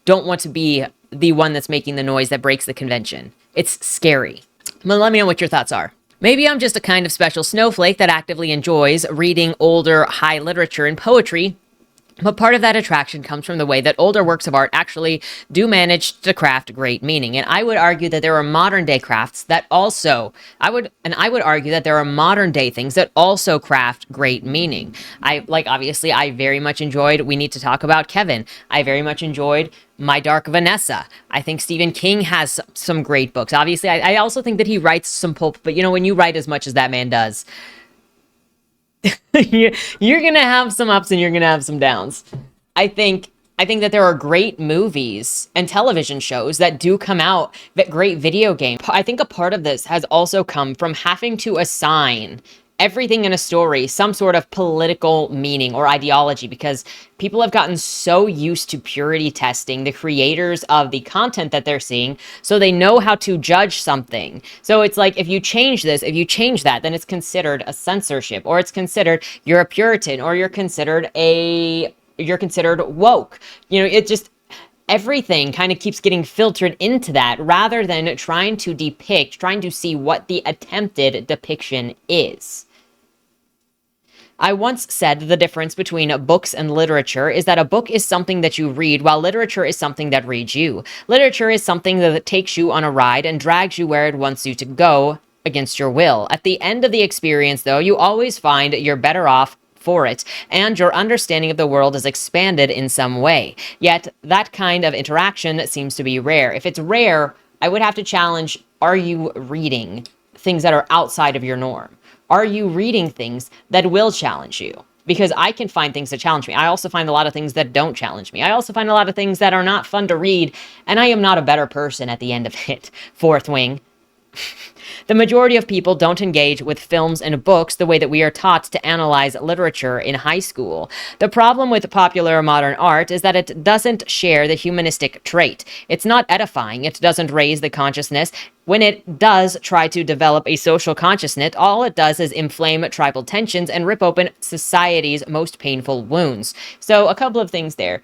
don't want to be the one that's making the noise that breaks the convention. It's scary. But let me know what your thoughts are. Maybe I'm just a kind of special snowflake that actively enjoys reading older high literature and poetry, but part of that attraction comes from the way that older works of art actually do manage to craft great meaning. And I would argue that there are modern day crafts that also, I would argue that there are modern day things that also craft great meaning. Obviously, I very much enjoyed We Need to Talk About Kevin. I very much enjoyed My Dark Vanessa. I think Stephen King has some great books. Obviously, I also think that he writes some pulp, but when you write as much as that man does, you're gonna have some ups and you're gonna have some downs. I think that there are great movies and television shows that do come out, that great video games. I think a part of this has also come from having to assign everything in a story some sort of political meaning or ideology, because people have gotten so used to purity testing the creators of the content that they're seeing, so they know how to judge something. So it's like, if you change this, if you change that, then it's considered a censorship, or it's considered you're a Puritan, or you're considered a you're considered woke. It just, everything kind of keeps getting filtered into that rather than trying to see what the attempted depiction is. I once said the difference between books and literature is that a book is something that you read, while literature is something that reads you. Literature is something that takes you on a ride and drags you where it wants you to go against your will. At the end of the experience, though, you always find you're better off for it, and your understanding of the world is expanded in some way. Yet, that kind of interaction seems to be rare. If it's rare, I would have to challenge, are you reading things that are outside of your norm? Are you reading things that will challenge you? Because I can find things that challenge me. I also find a lot of things that don't challenge me. I also find a lot of things that are not fun to read, and I am not a better person at the end of it. Fourth wing. The majority of people don't engage with films and books the way that we are taught to analyze literature in high school. The problem with popular modern art is that it doesn't share the humanistic trait. It's not edifying. It doesn't raise the consciousness. When it does try to develop a social consciousness, all it does is inflame tribal tensions and rip open society's most painful wounds. So a couple of things there.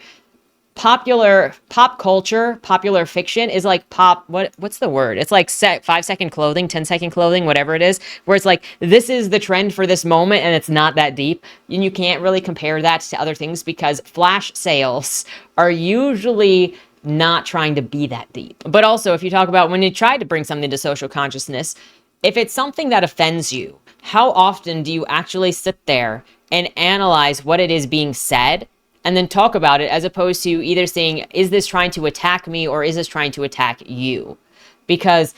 Pop culture, popular fiction is like what's the word? It's like 5-second clothing, 10-second clothing, whatever it is, where it's like, this is the trend for this moment and it's not that deep. And you can't really compare that to other things because flash sales are usually not trying to be that deep. But also, if you talk about when you try to bring something to social consciousness, if it's something that offends you, how often do you actually sit there and analyze what it is being said and then talk about it, as opposed to either saying, is this trying to attack me or is this trying to attack you? Because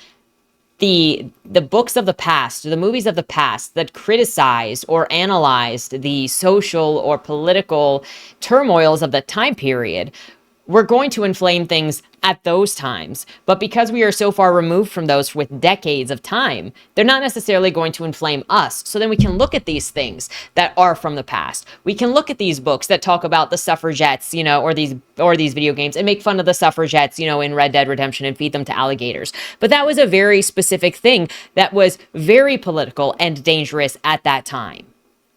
the books of the past, the movies of the past that criticized or analyzed the social or political turmoils of the time period, we're going to inflame things at those times. But because we are so far removed from those with decades of time, they're not necessarily going to inflame us. So then we can look at these things that are from the past. We can look at these books that talk about the suffragettes, or these video games, and make fun of the suffragettes, in Red Dead Redemption, and feed them to alligators. But that was a very specific thing that was very political and dangerous at that time.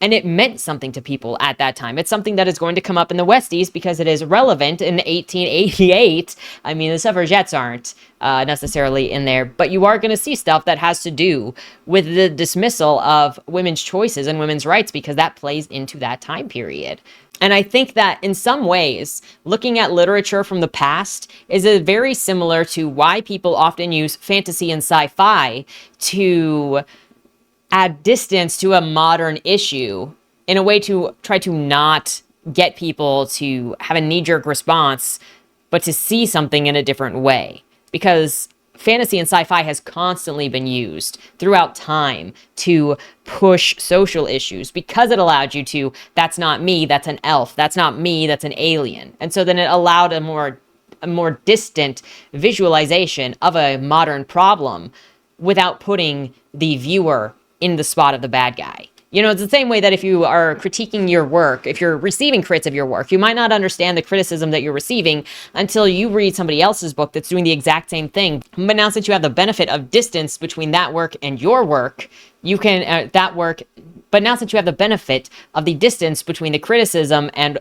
And it meant something to people at that time. It's something that is going to come up in the Westies because it is relevant in 1888. I mean, the suffragettes aren't necessarily in there, but you are going to see stuff that has to do with the dismissal of women's choices and women's rights because that plays into that time period. And I think that in some ways, looking at literature from the past is very similar to why people often use fantasy and sci-fi to add distance to a modern issue in a way to try to not get people to have a knee-jerk response, but to see something in a different way. Because fantasy and sci-fi has constantly been used throughout time to push social issues because it allowed you to, that's not me, that's an elf, that's not me, that's an alien. And so then it allowed a more distant visualization of a modern problem without putting the viewer in the spot of the bad guy. It's the same way that if you are critiquing your work, if you're receiving crits of your work, you might not understand the criticism that you're receiving until you read somebody else's book that's doing the exact same thing. But now since you have the benefit of distance between that work and your work, you can, but now since you have the benefit of the distance between the criticism and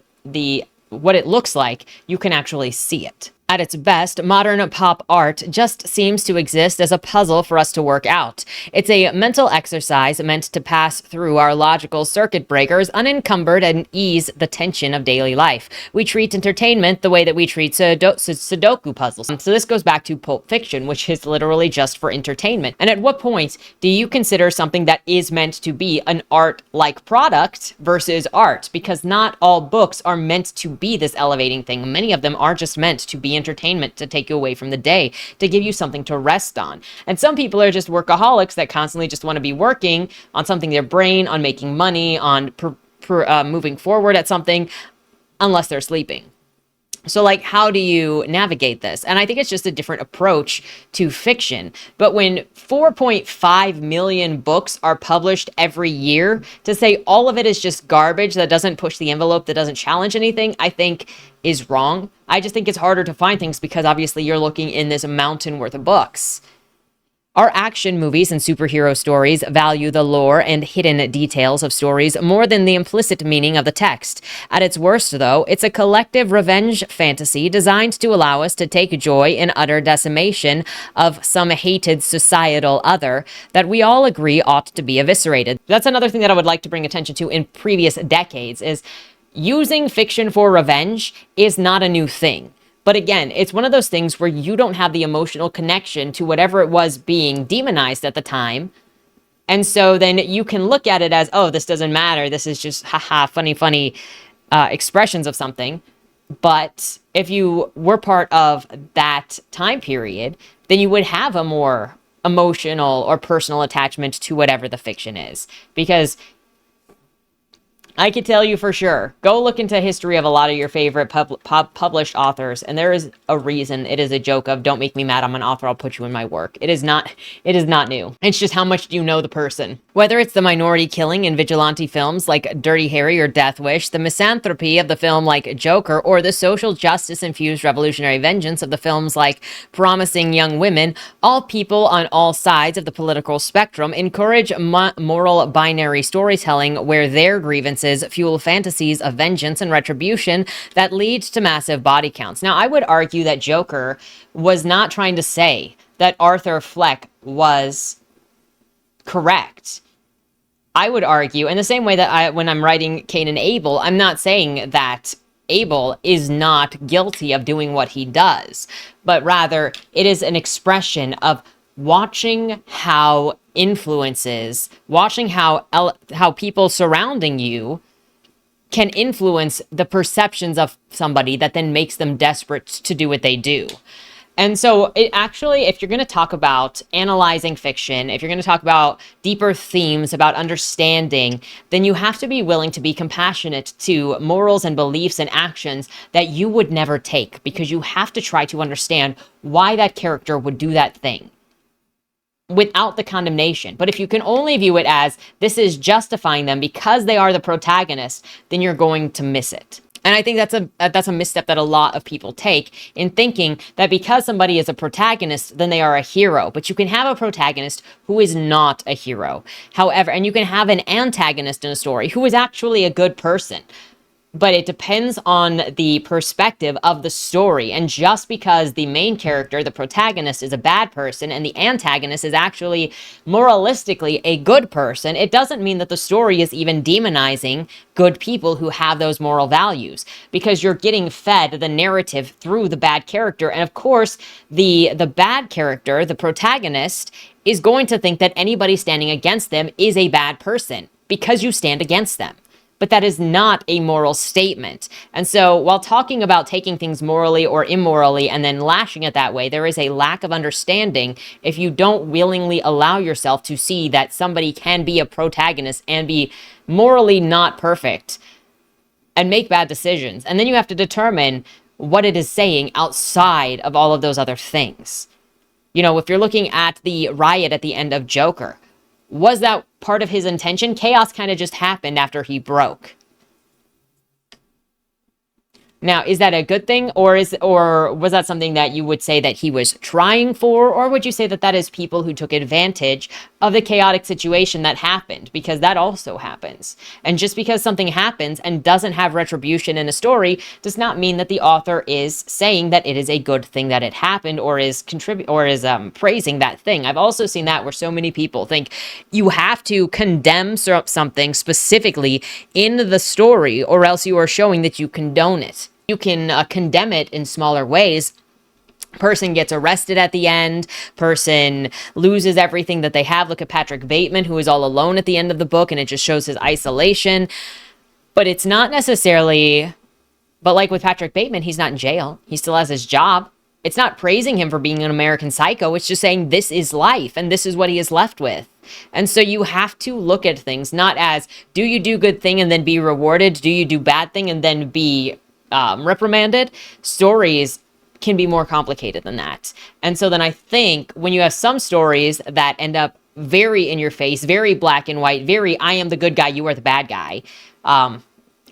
what it looks like, you can actually see it. At its best, modern pop art just seems to exist as a puzzle for us to work out. It's a mental exercise meant to pass through our logical circuit breakers unencumbered and ease the tension of daily life. We treat entertainment the way that we treat Sudoku puzzles. So this goes back to Pulp Fiction, which is literally just for entertainment. And at what point do you consider something that is meant to be an art-like product versus art? Because not all books are meant to be this elevating thing. Many of them are just meant to be entertainment, to take you away from the day, to give you something to rest on. And some people are just workaholics that constantly just want to be working on something, their brain, on making money, on moving forward at something, unless they're sleeping. So how do you navigate this? And I think it's just a different approach to fiction. But when 4.5 million books are published every year, to say all of it is just garbage that doesn't push the envelope, that doesn't challenge anything, I think is wrong. I just think it's harder to find things because obviously you're looking in this mountain worth of books. Our action movies and superhero stories value the lore and hidden details of stories more than the implicit meaning of the text. At its worst, though, it's a collective revenge fantasy designed to allow us to take joy in utter decimation of some hated societal other that we all agree ought to be eviscerated. That's another thing that I would like to bring attention to in previous decades is using fiction for revenge is not a new thing. But again, it's one of those things where you don't have the emotional connection to whatever it was being demonized at the time. And so then you can look at it as, oh, this doesn't matter. This is just, haha, funny expressions of something. But if you were part of that time period, then you would have a more emotional or personal attachment to whatever the fiction is. Because I could tell you for sure, go look into history of a lot of your favorite published authors, and there is a reason it is a joke of, don't make me mad, I'm an author, I'll put you in my work. It is not new. It's just how much do you know the person. Whether it's the minority killing in vigilante films like Dirty Harry or Death Wish, the misanthropy of the film like Joker, or the social justice-infused revolutionary vengeance of the films like Promising Young Women, all people on all sides of the political spectrum encourage moral binary storytelling where their grievances fuel fantasies of vengeance and retribution that lead to massive body counts. Now, I would argue that Joker was not trying to say that Arthur Fleck was correct. I would argue, in the same way that when I'm writing Cain and Abel, I'm not saying that Abel is not guilty of doing what he does, but rather it is an expression of watching how influences, watching how people surrounding you can influence the perceptions of somebody that then makes them desperate to do what they do. And so it actually, if you're going to talk about analyzing fiction, if you're going to talk about deeper themes, about understanding, then you have to be willing to be compassionate to morals and beliefs and actions that you would never take, because you have to try to understand why that character would do that thing without the condemnation. But if you can only view it as this is justifying them because they are the protagonist, then you're going to miss it. And I think that's a misstep that a lot of people take in thinking that because somebody is a protagonist, then they are a hero. But you can have a protagonist who is not a hero. However, and you can have an antagonist in a story who is actually a good person. But it depends on the perspective of the story. And just because the main character, the protagonist, is a bad person and the antagonist is actually moralistically a good person, it doesn't mean that the story is even demonizing good people who have those moral values, because you're getting fed the narrative through the bad character. And of course, the bad character, the protagonist, is going to think that anybody standing against them is a bad person because you stand against them. But that is not a moral statement. And so while talking about taking things morally or immorally and then lashing it that way, there is a lack of understanding if you don't willingly allow yourself to see that somebody can be a protagonist and be morally not perfect and make bad decisions. And then you have to determine what it is saying outside of all of those other things. You know, if you're looking at the riot at the end of Joker, was that part of his intention? Chaos kind of just happened after he broke. Now, is that a good thing, or was that something that you would say that he was trying for, or would you say that that is people who took advantage of the chaotic situation that happened? Because that also happens. And just because something happens and doesn't have retribution in a story does not mean that the author is saying that it is a good thing that it happened, or is praising that thing. I've also seen that where so many people think you have to condemn something specifically in the story, or else you are showing that you condone it. You can condemn it in smaller ways. Person gets arrested at the end. Person loses everything that they have. Look at Patrick Bateman, who is all alone at the end of the book, and it just shows his isolation. But it's not necessarily... But like with Patrick Bateman, he's not in jail. He still has his job. It's not praising him for being an American psycho. It's just saying this is life, and this is what he is left with. And so you have to look at things not as, do you do good thing and then be rewarded? Do you do bad thing and then be reprimanded? Stories can be more complicated than that. And so then I think when you have some stories that end up very in your face, very black and white, very I am the good guy, you are the bad guy,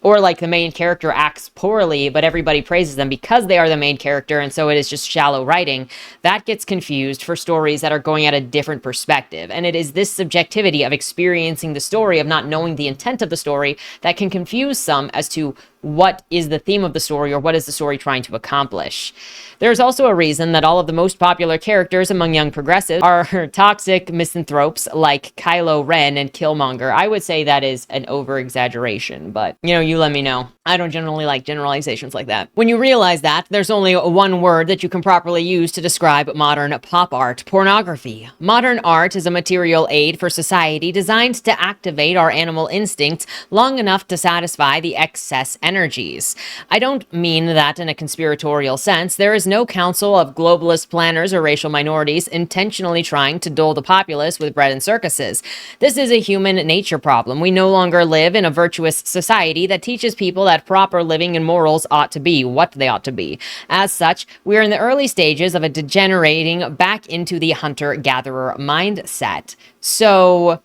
or like the main character acts poorly, but everybody praises them because they are the main character, and so it is just shallow writing, that gets confused for stories that are going at a different perspective. And it is this subjectivity of experiencing the story, of not knowing the intent of the story, that can confuse some as to what is the theme of the story or what is the story trying to accomplish. There's also a reason that all of the most popular characters among young progressives are toxic misanthropes like Kylo Ren and Killmonger. I would say that is an over-exaggeration, but, you let me know. I don't generally like generalizations like that. When you realize that, there's only one word that you can properly use to describe modern pop art: pornography. Modern art is a material aid for society designed to activate our animal instincts long enough to satisfy the excess energies. I don't mean that in a conspiratorial sense. There is no council of globalist planners or racial minorities intentionally trying to dull the populace with bread and circuses. This is a human nature problem. We no longer live in a virtuous society that teaches people that proper living and morals ought to be what they ought to be. As such, we are in the early stages of a degenerating back into the hunter-gatherer mindset. So,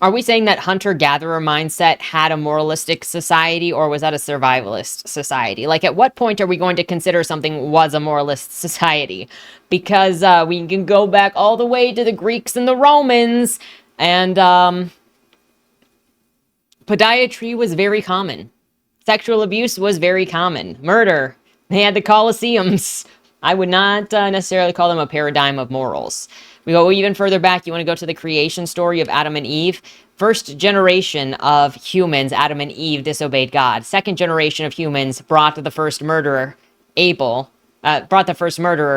are we saying that hunter-gatherer mindset had a moralistic society, or was that a survivalist society? Like, at what point are we going to consider something was a moralist society? Because we can go back all the way to the Greeks and the Romans, and podiatry was very common. Sexual abuse was very common. Murder. They had the Colosseums. I would not necessarily call them a paradigm of morals. We go even further back. You want to go to the creation story of Adam and Eve. First generation of humans, Adam and Eve, disobeyed God. Second generation of humans brought the first murderer,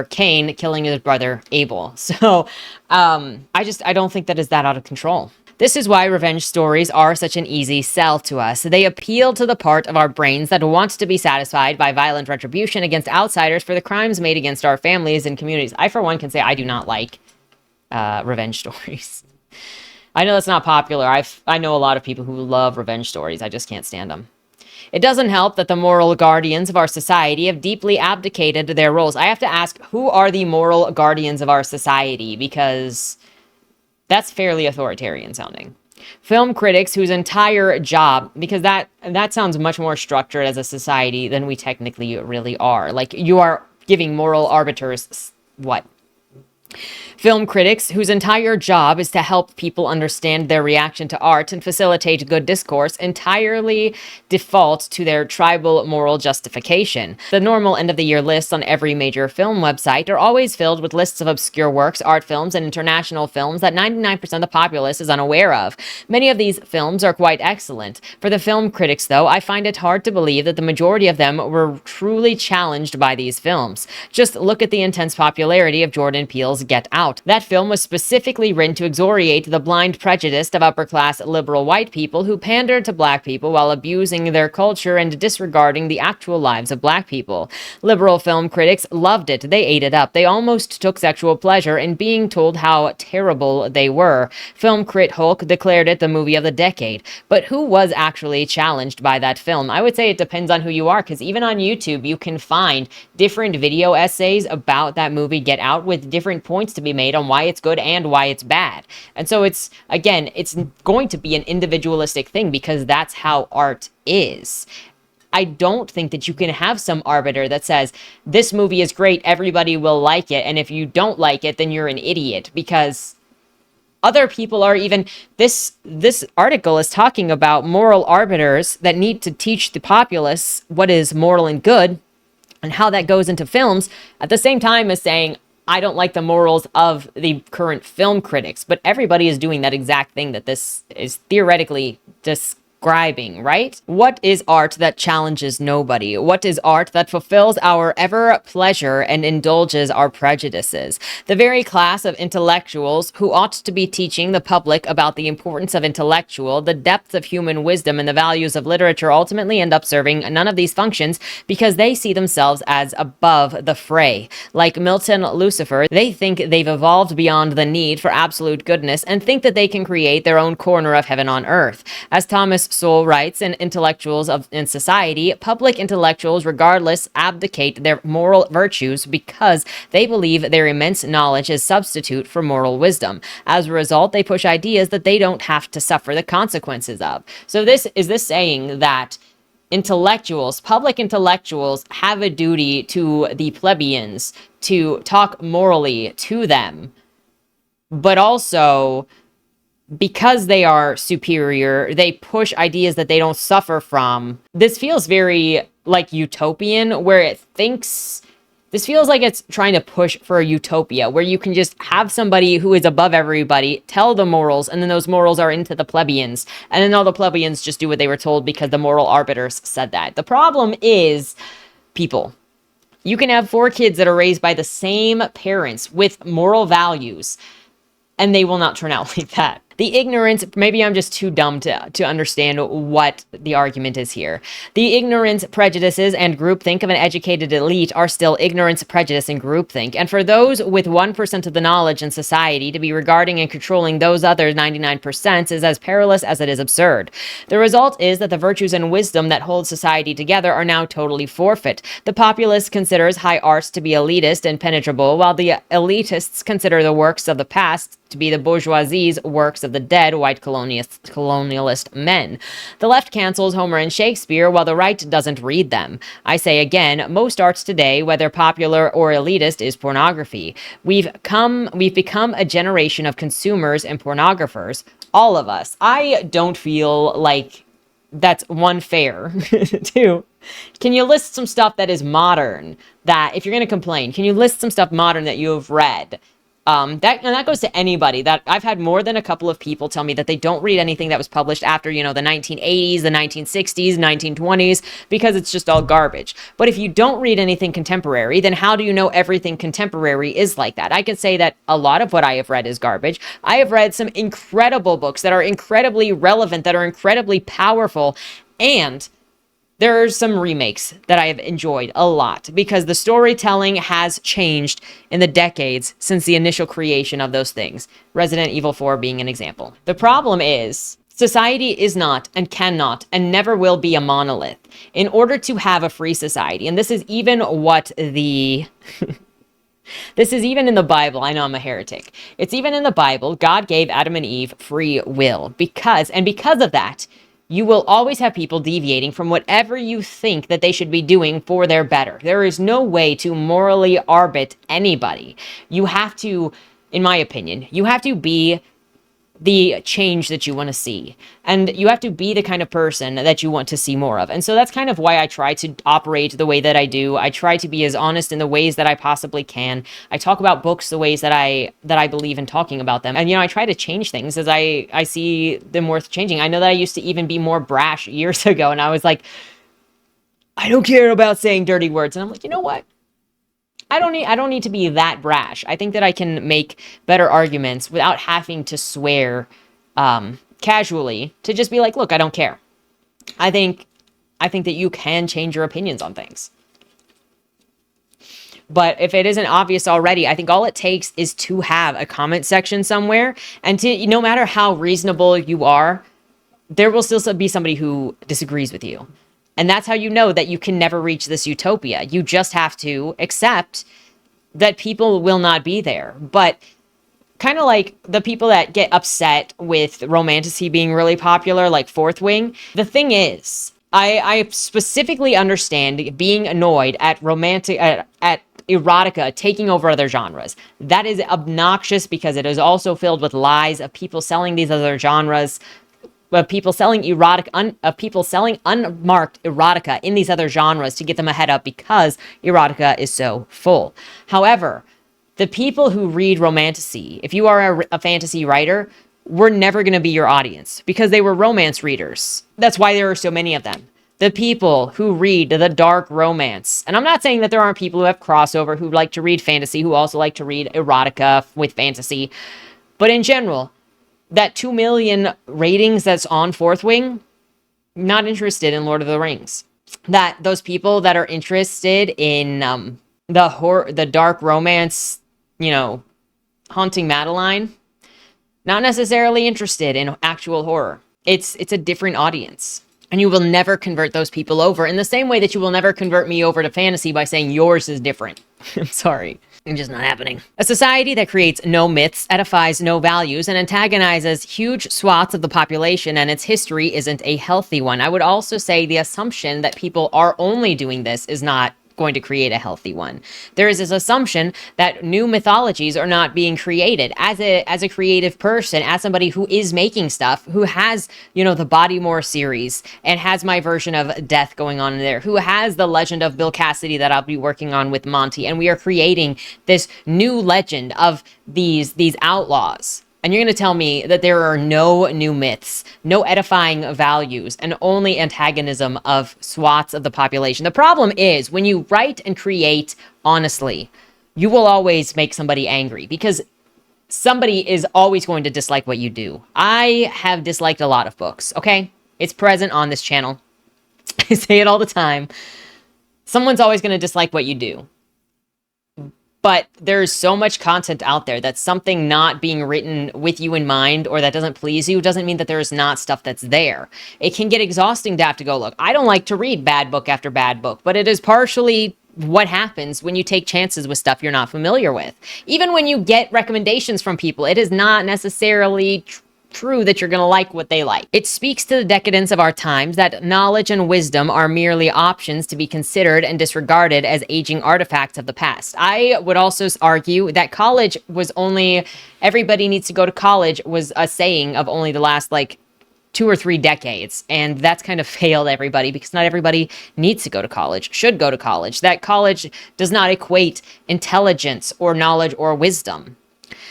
Cain, killing his brother Abel. So I don't think that is that out of control. This is why revenge stories are such an easy sell to us. They appeal to the part of our brains that wants to be satisfied by violent retribution against outsiders for the crimes made against our families and communities. I, for one, can say I do not like revenge stories. I know that's not popular. I know a lot of people who love revenge stories. I just can't stand them. It doesn't help that the moral guardians of our society have deeply abdicated their roles. I have to ask, who are the moral guardians of our society? Because that's fairly authoritarian sounding. Film critics whose entire job, because that sounds much more structured as a society than we technically really are. Like, you are giving moral arbiters what? Film critics whose entire job is to help people understand their reaction to art and facilitate good discourse entirely default to their tribal moral justification. The normal end-of-the-year lists on every major film website are always filled with lists of obscure works, art films, and international films that 99% of the populace is unaware of. Many of these films are quite excellent. For the film critics, though, I find it hard to believe that the majority of them were truly challenged by these films. Just look at the intense popularity of Jordan Peele's Get Out. That film was specifically written to excoriate the blind prejudice of upper-class liberal white people who pandered to black people while abusing their culture and disregarding the actual lives of black people. Liberal film critics loved it. They ate it up. They almost took sexual pleasure in being told how terrible they were. Film crit Hulk declared it the movie of the decade. But who was actually challenged by that film? I would say it depends on who you are, because even on YouTube, you can find different video essays about that movie Get Out with different points to be made on why it's good and why it's bad. And so it's going to be an individualistic thing because that's how art is. I don't think that you can have some arbiter that says, this movie is great, everybody will like it, and if you don't like it, then you're an idiot, because other people are even... This article is talking about moral arbiters that need to teach the populace what is moral and good, and how that goes into films, at the same time as saying, I don't like the morals of the current film critics, but everybody is doing that exact thing that this is theoretically describing, right? What is art that challenges nobody? What is art that fulfills our ever pleasure and indulges our prejudices? The very class of intellectuals who ought to be teaching the public about the importance of the depth of human wisdom, and the values of literature ultimately end up serving none of these functions because they see themselves as above the fray. Like Milton Lucifer, they think they've evolved beyond the need for absolute goodness and think that they can create their own corner of heaven on earth. As Thomas sole rights and intellectuals in society, public intellectuals, regardless, abdicate their moral virtues because they believe their immense knowledge is substitute for moral wisdom. As a result, they push ideas that they don't have to suffer the consequences of. So this saying that public intellectuals have a duty to the plebeians to talk morally to them, but also because they are superior, they push ideas that they don't suffer from. This feels very like utopian, where this feels like it's trying to push for a utopia where you can just have somebody who is above everybody tell the morals, and then those morals are into the plebeians, and then all the plebeians just do what they were told because the moral arbiters said that. The problem is people. You can have 4 kids that are raised by the same parents with moral values, and they will not turn out like that. The ignorance, maybe I'm just too dumb to understand what the argument is here. The ignorance, prejudices, and groupthink of an educated elite are still ignorance, prejudice, and groupthink. And for those with 1% of the knowledge in society to be regarding and controlling those other 99% is as perilous as it is absurd. The result is that the virtues and wisdom that hold society together are now totally forfeit. The populace considers high arts to be elitist and penetrable, while the elitists consider the works of the past to be the bourgeoisie's works of the dead white colonialist men. The left cancels Homer and Shakespeare, while the right doesn't read them. I say again, most arts today, whether popular or elitist, is pornography. We've become a generation of consumers and pornographers. All of us. I don't feel like that's one fair. Two, can you list some stuff that is modern, that if you're going to complain, can you list some stuff modern that you have read? That goes to anybody. That I've had more than a couple of people tell me that they don't read anything that was published after, the 1980s, the 1960s, 1920s, because it's just all garbage. But if you don't read anything contemporary, then how do you know everything contemporary is like that? I can say that a lot of what I have read is garbage. I have read some incredible books that are incredibly relevant, that are incredibly powerful, and there are some remakes that I have enjoyed a lot because the storytelling has changed in the decades since the initial creation of those things. Resident Evil 4 being an example. The problem is society is not and cannot and never will be a monolith. In order to have a free society, and this is even what the... This is even in the Bible. I know I'm a heretic. It's even in the Bible. God gave Adam and Eve free will because of that, you will always have people deviating from whatever you think that they should be doing for their better. There is no way to morally arbit anybody. You have to, in my opinion, you have to be the change that you want to see. And you have to be the kind of person that you want to see more of. And so that's kind of why I try to operate the way that I do. I try to be as honest in the ways that I possibly can. I talk about books the ways that I believe in talking about them. And, I try to change things as I see them worth changing. I know that I used to even be more brash years ago. And I was like, I don't care about saying dirty words. And I'm like, you know what? I don't need to be that brash. I think that I can make better arguments without having to swear casually, to just be like, look, I don't care. I think that you can change your opinions on things. But if it isn't obvious already, I think all it takes is to have a comment section somewhere, and to, no matter how reasonable you are, there will still be somebody who disagrees with you. And that's how you know that you can never reach this utopia. You just have to accept that people will not be there. But kind of like the people that get upset with romantasy being really popular, like Fourth Wing. The thing is, I specifically understand being annoyed at at erotica taking over other genres. That is obnoxious because it is also filled with lies of people selling these other genres, of people selling people selling unmarked erotica in these other genres to get them ahead up because erotica is so full. However, the people who read romantasy, if you are a fantasy writer, were never going to be your audience because they were romance readers. That's why there are so many of them. The people who read the dark romance. And I'm not saying that there aren't people who have crossover who like to read fantasy, who also like to read erotica with fantasy. But in general, that 2 million ratings that's on Fourth Wing, not interested in Lord of the Rings. That those people that are interested in the dark romance, Haunting Madeline, not necessarily interested in actual horror. It's a different audience. And you will never convert those people over in the same way that you will never convert me over to fantasy by saying yours is different. I'm sorry. It's just not happening. A society that creates no myths, edifies no values, and antagonizes huge swaths of the population and its history isn't a healthy one. I would also say the assumption that people are only doing this is not going to create a healthy one. There is this assumption that new mythologies are not being created. As a creative person, as somebody who is making stuff, who has, the Bodymore series and has my version of Death going on in there, who has the legend of Bill Cassidy that I'll be working on with Monty, and we are creating this new legend of these outlaws. And you're going to tell me that there are no new myths, no edifying values, and only antagonism of swaths of the population. The problem is when you write and create honestly, you will always make somebody angry because somebody is always going to dislike what you do. I have disliked a lot of books, okay? It's present on this channel. I say it all the time. Someone's always going to dislike what you do. But there's so much content out there that something not being written with you in mind or that doesn't please you doesn't mean that there is not stuff that's there. It can get exhausting to have to go, look, I don't like to read bad book after bad book, but it is partially what happens when you take chances with stuff you're not familiar with. Even when you get recommendations from people, it is not necessarily true that you're going to like what they like. It speaks to the decadence of our times that knowledge and wisdom are merely options to be considered and disregarded as aging artifacts of the past. I would also argue that college was only, everybody needs to go to college was a saying of only the last 2 or 3 decades. And that's kind of failed everybody because not everybody needs to go to college, should go to college. That college does not equate intelligence or knowledge or wisdom.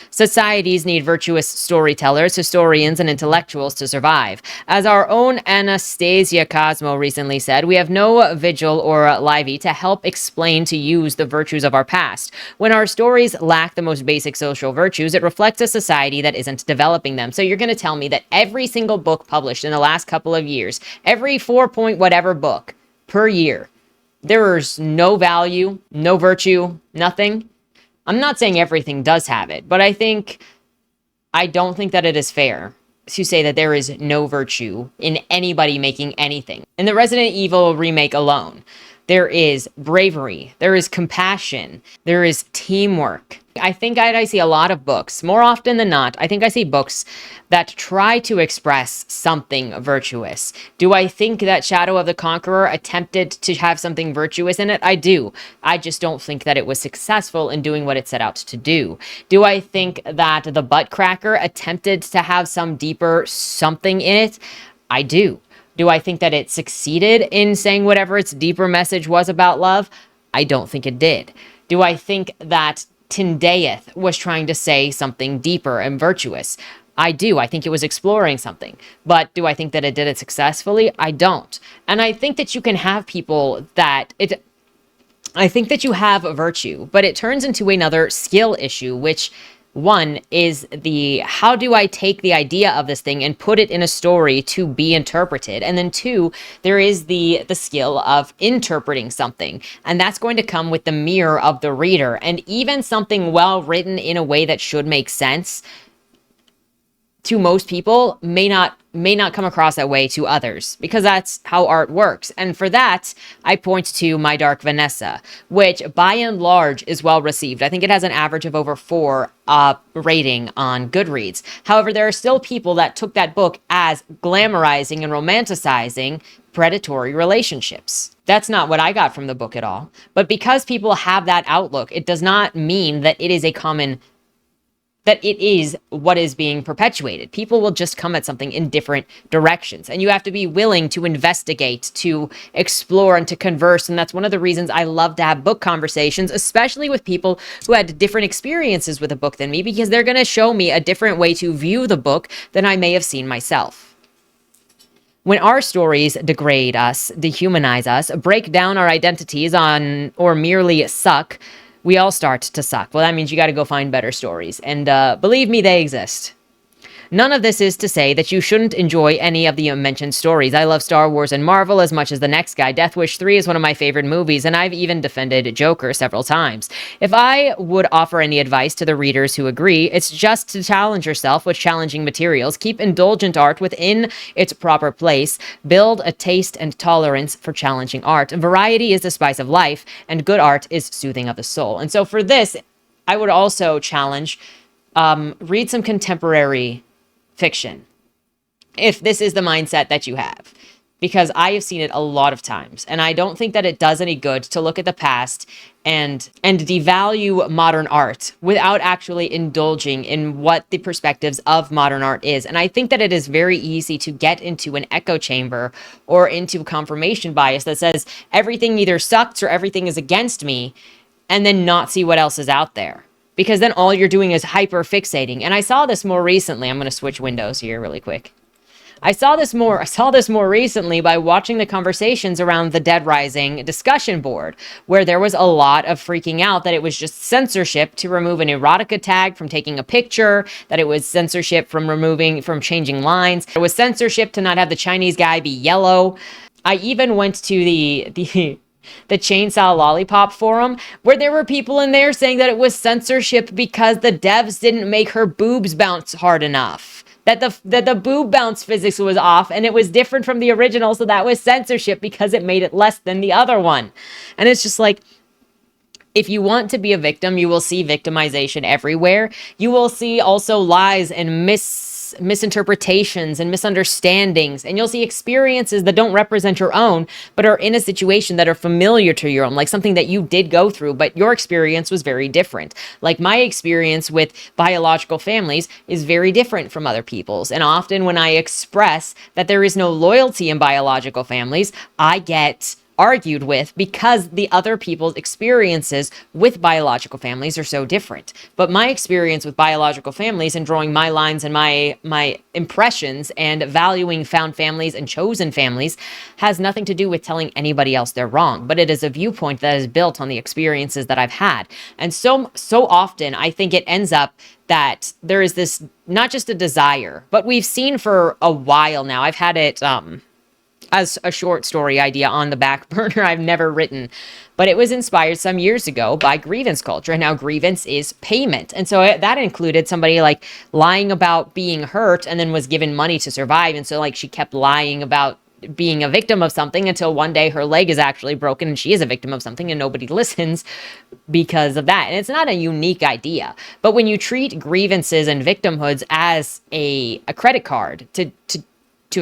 Societies need virtuous storytellers, historians, and intellectuals to survive. As our own Anastasia Cosmo recently said, we have no Vigil or Livy to help explain to use the virtues of our past. When our stories lack the most basic social virtues, it reflects a society that isn't developing them. So you're going to tell me that every single book published in the last couple of years, every 4 point whatever book per year, there is no value, no virtue, nothing? I'm not saying everything does have it, but I don't think that it is fair to say that there is no virtue in anybody making anything. In the Resident Evil remake alone, there is bravery, there is compassion, there is teamwork. I think I see a lot of books, more often than not, I think I see books that try to express something virtuous. Do I think that Shadow of the Conqueror attempted to have something virtuous in it? I do. I just don't think that it was successful in doing what it set out to do. Do I think that The Buttcracker attempted to have some deeper something in it? I do. Do I think that it succeeded in saying whatever its deeper message was about love? I don't think it did. Do I think that Tyndayeth was trying to say something deeper and virtuous? I do. I think it was exploring something. But do I think that it did it successfully? I don't. And I think that you can have people I think that you have a virtue, but it turns into another skill issue, which one is how do I take the idea of this thing and put it in a story to be interpreted? And then 2, there is the skill of interpreting something. And that's going to come with the mirror of the reader. And even something well written in a way that should make sense to most people may not come across that way to others, because that's how art works. And for that, I point to My Dark Vanessa, which by and large is well received. I think it has an average of over 4 rating on Goodreads. However, there are still people that took that book as glamorizing and romanticizing predatory relationships. That's not what I got from the book at all. But because people have that outlook, it does not mean that it is that it is what is being perpetuated. People will just come at something in different directions. And you have to be willing to investigate, to explore, and to converse. And that's one of the reasons I love to have book conversations, especially with people who had different experiences with a book than me, because they're going to show me a different way to view the book than I may have seen myself. When our stories degrade us, dehumanize us, break down our identities or merely suck, we all start to suck. Well, that means you got to go find better stories. And believe me, they exist. None of this is to say that you shouldn't enjoy any of the mentioned stories. I love Star Wars and Marvel as much as the next guy. Death Wish 3 is one of my favorite movies, and I've even defended Joker several times. If I would offer any advice to the readers who agree, it's just to challenge yourself with challenging materials, keep indulgent art within its proper place, build a taste and tolerance for challenging art. Variety is the spice of life, and good art is soothing of the soul. And so for this, I would also challenge, read some contemporary fiction, if this is the mindset that you have, because I have seen it a lot of times, and I don't think that it does any good to look at the past and devalue modern art without actually indulging in what the perspectives of modern art is. And I think that it is very easy to get into an echo chamber or into confirmation bias that says everything either sucks or everything is against me, and then not see what else is out there. Because then all you're doing is hyper fixating. And I saw this more recently. I'm going to switch windows here really quick. I saw this more recently by watching the conversations around the Dead Rising discussion board, where there was a lot of freaking out that it was just censorship to remove an erotica tag from taking a picture, that it was censorship from changing lines. It was censorship to not have the Chinese guy be yellow. I even went to the Chainsaw Lollipop forum, where there were people in there saying that it was censorship because the devs didn't make her boobs bounce hard enough. That the boob bounce physics was off and it was different from the original, so that was censorship because it made it less than the other one. And it's just like, if you want to be a victim, you will see victimization everywhere. You will see also lies and misinterpretations and misunderstandings, and you'll see experiences that don't represent your own, but are in a situation that are familiar to your own, like something that you did go through, but your experience was very different. Like my experience with biological families is very different from other people's, and often when I express that there is no loyalty in biological families, I get argued with because the other people's experiences with biological families are so different. But my experience with biological families and drawing my lines and my impressions and valuing found families and chosen families has nothing to do with telling anybody else they're wrong, but it is a viewpoint that is built on the experiences that I've had. And so often I think it ends up that there is this, not just a desire, but we've seen for a while now, I've had it as a short story idea on the back burner I've never written, but it was inspired some years ago by grievance culture. And now grievance is payment. And so that included somebody like lying about being hurt and then was given money to survive. And so like she kept lying about being a victim of something until one day her leg is actually broken and she is a victim of something and nobody listens because of that. And it's not a unique idea, but when you treat grievances and victimhoods as a credit card to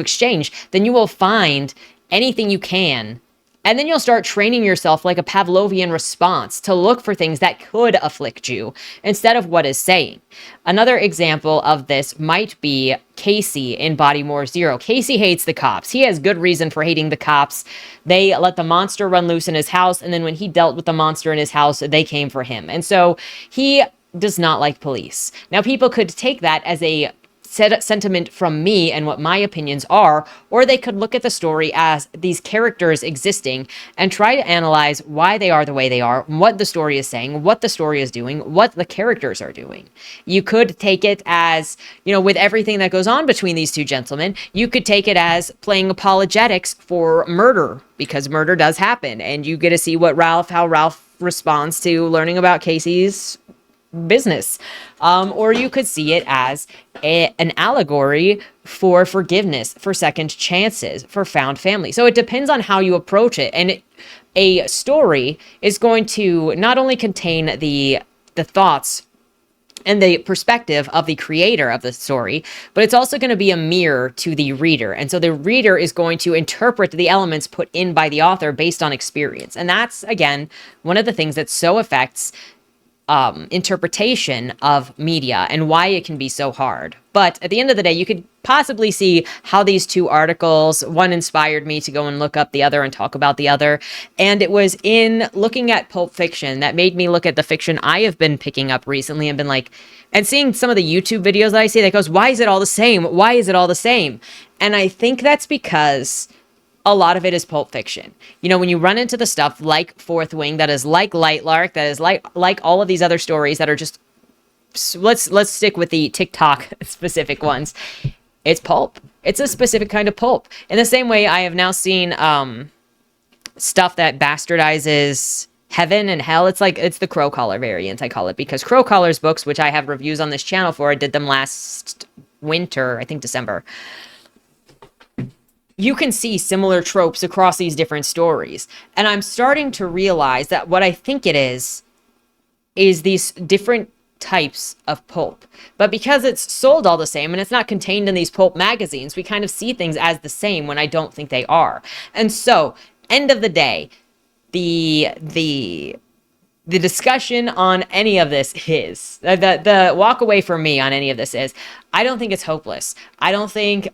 exchange, then you will find anything you can. And then you'll start training yourself like a Pavlovian response to look for things that could afflict you instead of what is saying. Another example of this might be Casey in Bodymore Zero. Casey hates the cops. He has good reason for hating the cops. They let the monster run loose in his house, and then when he dealt with the monster in his house, they came for him. And so he does not like police. Now, people could take that as a sentiment from me and what my opinions are, or they could look at the story as these characters existing and try to analyze why they are the way they are, what the story is saying, what the story is doing, what the characters are doing. You could take it as, with everything that goes on between these two gentlemen, you could take it as playing apologetics for murder, because murder does happen, and you get to see how Ralph responds to learning about Casey's business. Or you could see it as an allegory for forgiveness, for second chances, for found family. So it depends on how you approach it. And a story is going to not only contain the thoughts and the perspective of the creator of the story, but it's also going to be a mirror to the reader. And so the reader is going to interpret the elements put in by the author based on experience. And that's, again, one of the things that so affects interpretation of media and why it can be so hard. But at the end of the day, you could possibly see how these two articles, one inspired me to go and look up the other and talk about the other. And it was in looking at Pulp Fiction that made me look at the fiction I have been picking up recently and been like, and seeing some of the YouTube videos that I see that goes, why is it all the same? Why is it all the same? And I think that's because a lot of it is Pulp Fiction. When you run into the stuff like Fourth Wing, that is like Light Lark, that is like all of these other stories that are just let's stick with the TikTok specific ones. It's pulp. It's a specific kind of pulp. In the same way, I have now seen stuff that bastardizes heaven and hell. It's the Crow Collar variant, I call it, because Crow Collar's books, which I have reviews on this channel for, I did them last winter, I think December. You can see similar tropes across these different stories. And I'm starting to realize that what I think it is these different types of pulp. But because it's sold all the same and it's not contained in these pulp magazines, we kind of see things as the same when I don't think they are. And so, end of the day, the discussion on any of this is, the walk away from me on any of this is, I don't think it's hopeless. I don't think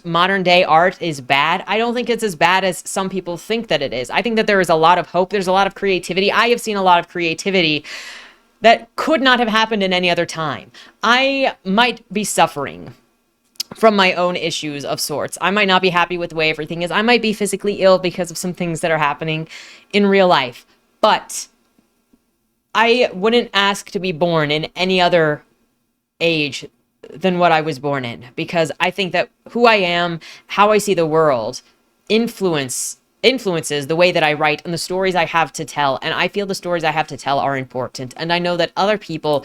modern day art is bad. I don't think it's as bad as some people think that it is. I think that there is a lot of hope. There's a lot of creativity. I have seen a lot of creativity that could not have happened in any other time. I might be suffering from my own issues of sorts. I might not be happy with the way everything is. I might be physically ill because of some things that are happening in real life. But I wouldn't ask to be born in any other age than what I was born in, because I think that who I am, how I see the world, influences the way that I write and the stories I have to tell. And I feel the stories I have to tell are important. And I know that other people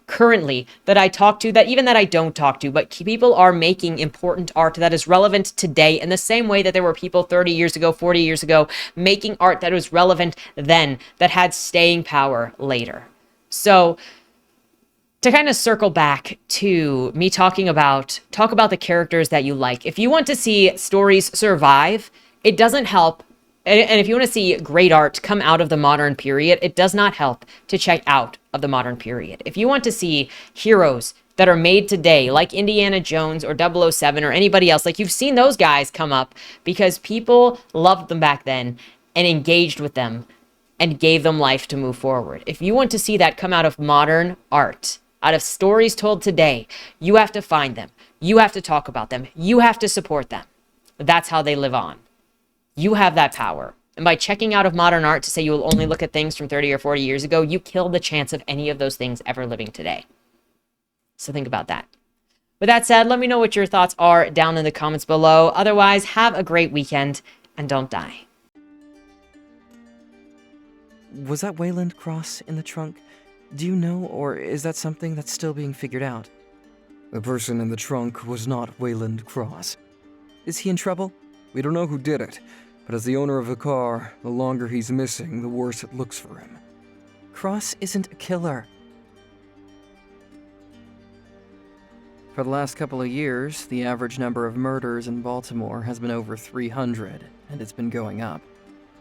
currently that I talk to, that even that I don't talk to, but people are making important art that is relevant today in the same way that there were people 30 years ago, 40 years ago, making art that was relevant then, that had staying power later. So to kind of circle back to me talk about the characters that you like. If you want to see stories survive, it doesn't help. And if you want to see great art come out of the modern period, it does not help to check out of the modern period. If you want to see heroes that are made today, like Indiana Jones or 007 or anybody else, like you've seen those guys come up because people loved them back then and engaged with them and gave them life to move forward. If you want to see that come out of modern art, out of stories told today, you have to find them. You have to talk about them. You have to support them. That's how they live on. You have that power. And by checking out of modern art to say you will only look at things from 30 or 40 years ago, you kill the chance of any of those things ever living today. So think about that. With that said, let me know what your thoughts are down in the comments below. Otherwise, have a great weekend and don't die. Was that Wayland Cross in the trunk? Do you know, or is that something that's still being figured out? The person in the trunk was not Wayland Cross. Is he in trouble? We don't know who did it, but as the owner of the car, the longer he's missing, the worse it looks for him. Cross isn't a killer. For the last couple of years, the average number of murders in Baltimore has been over 300, and it's been going up.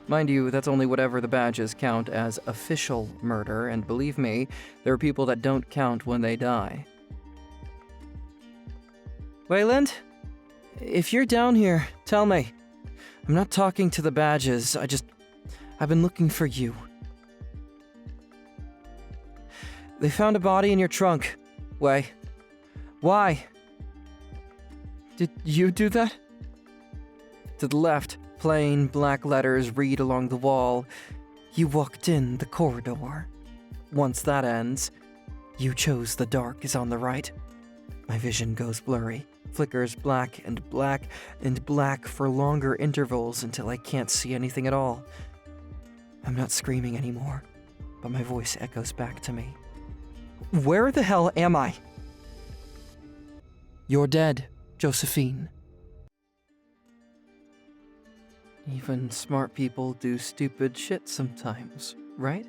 Mind you, that's only whatever the badges count as official murder, and believe me, there are people that don't count when they die. Wayland? If you're down here, tell me. I'm not talking to the badges, I've been looking for you. They found a body in your trunk. Why? Did you do that? To the left, plain black letters read along the wall. You walked in the corridor. Once that ends, you chose the dark is on the right. My vision goes blurry. Flickers black and black and black for longer intervals until I can't see anything at all. I'm not screaming anymore, but my voice echoes back to me. Where the hell am I? You're dead, Josephine. Even smart people do stupid shit sometimes, right?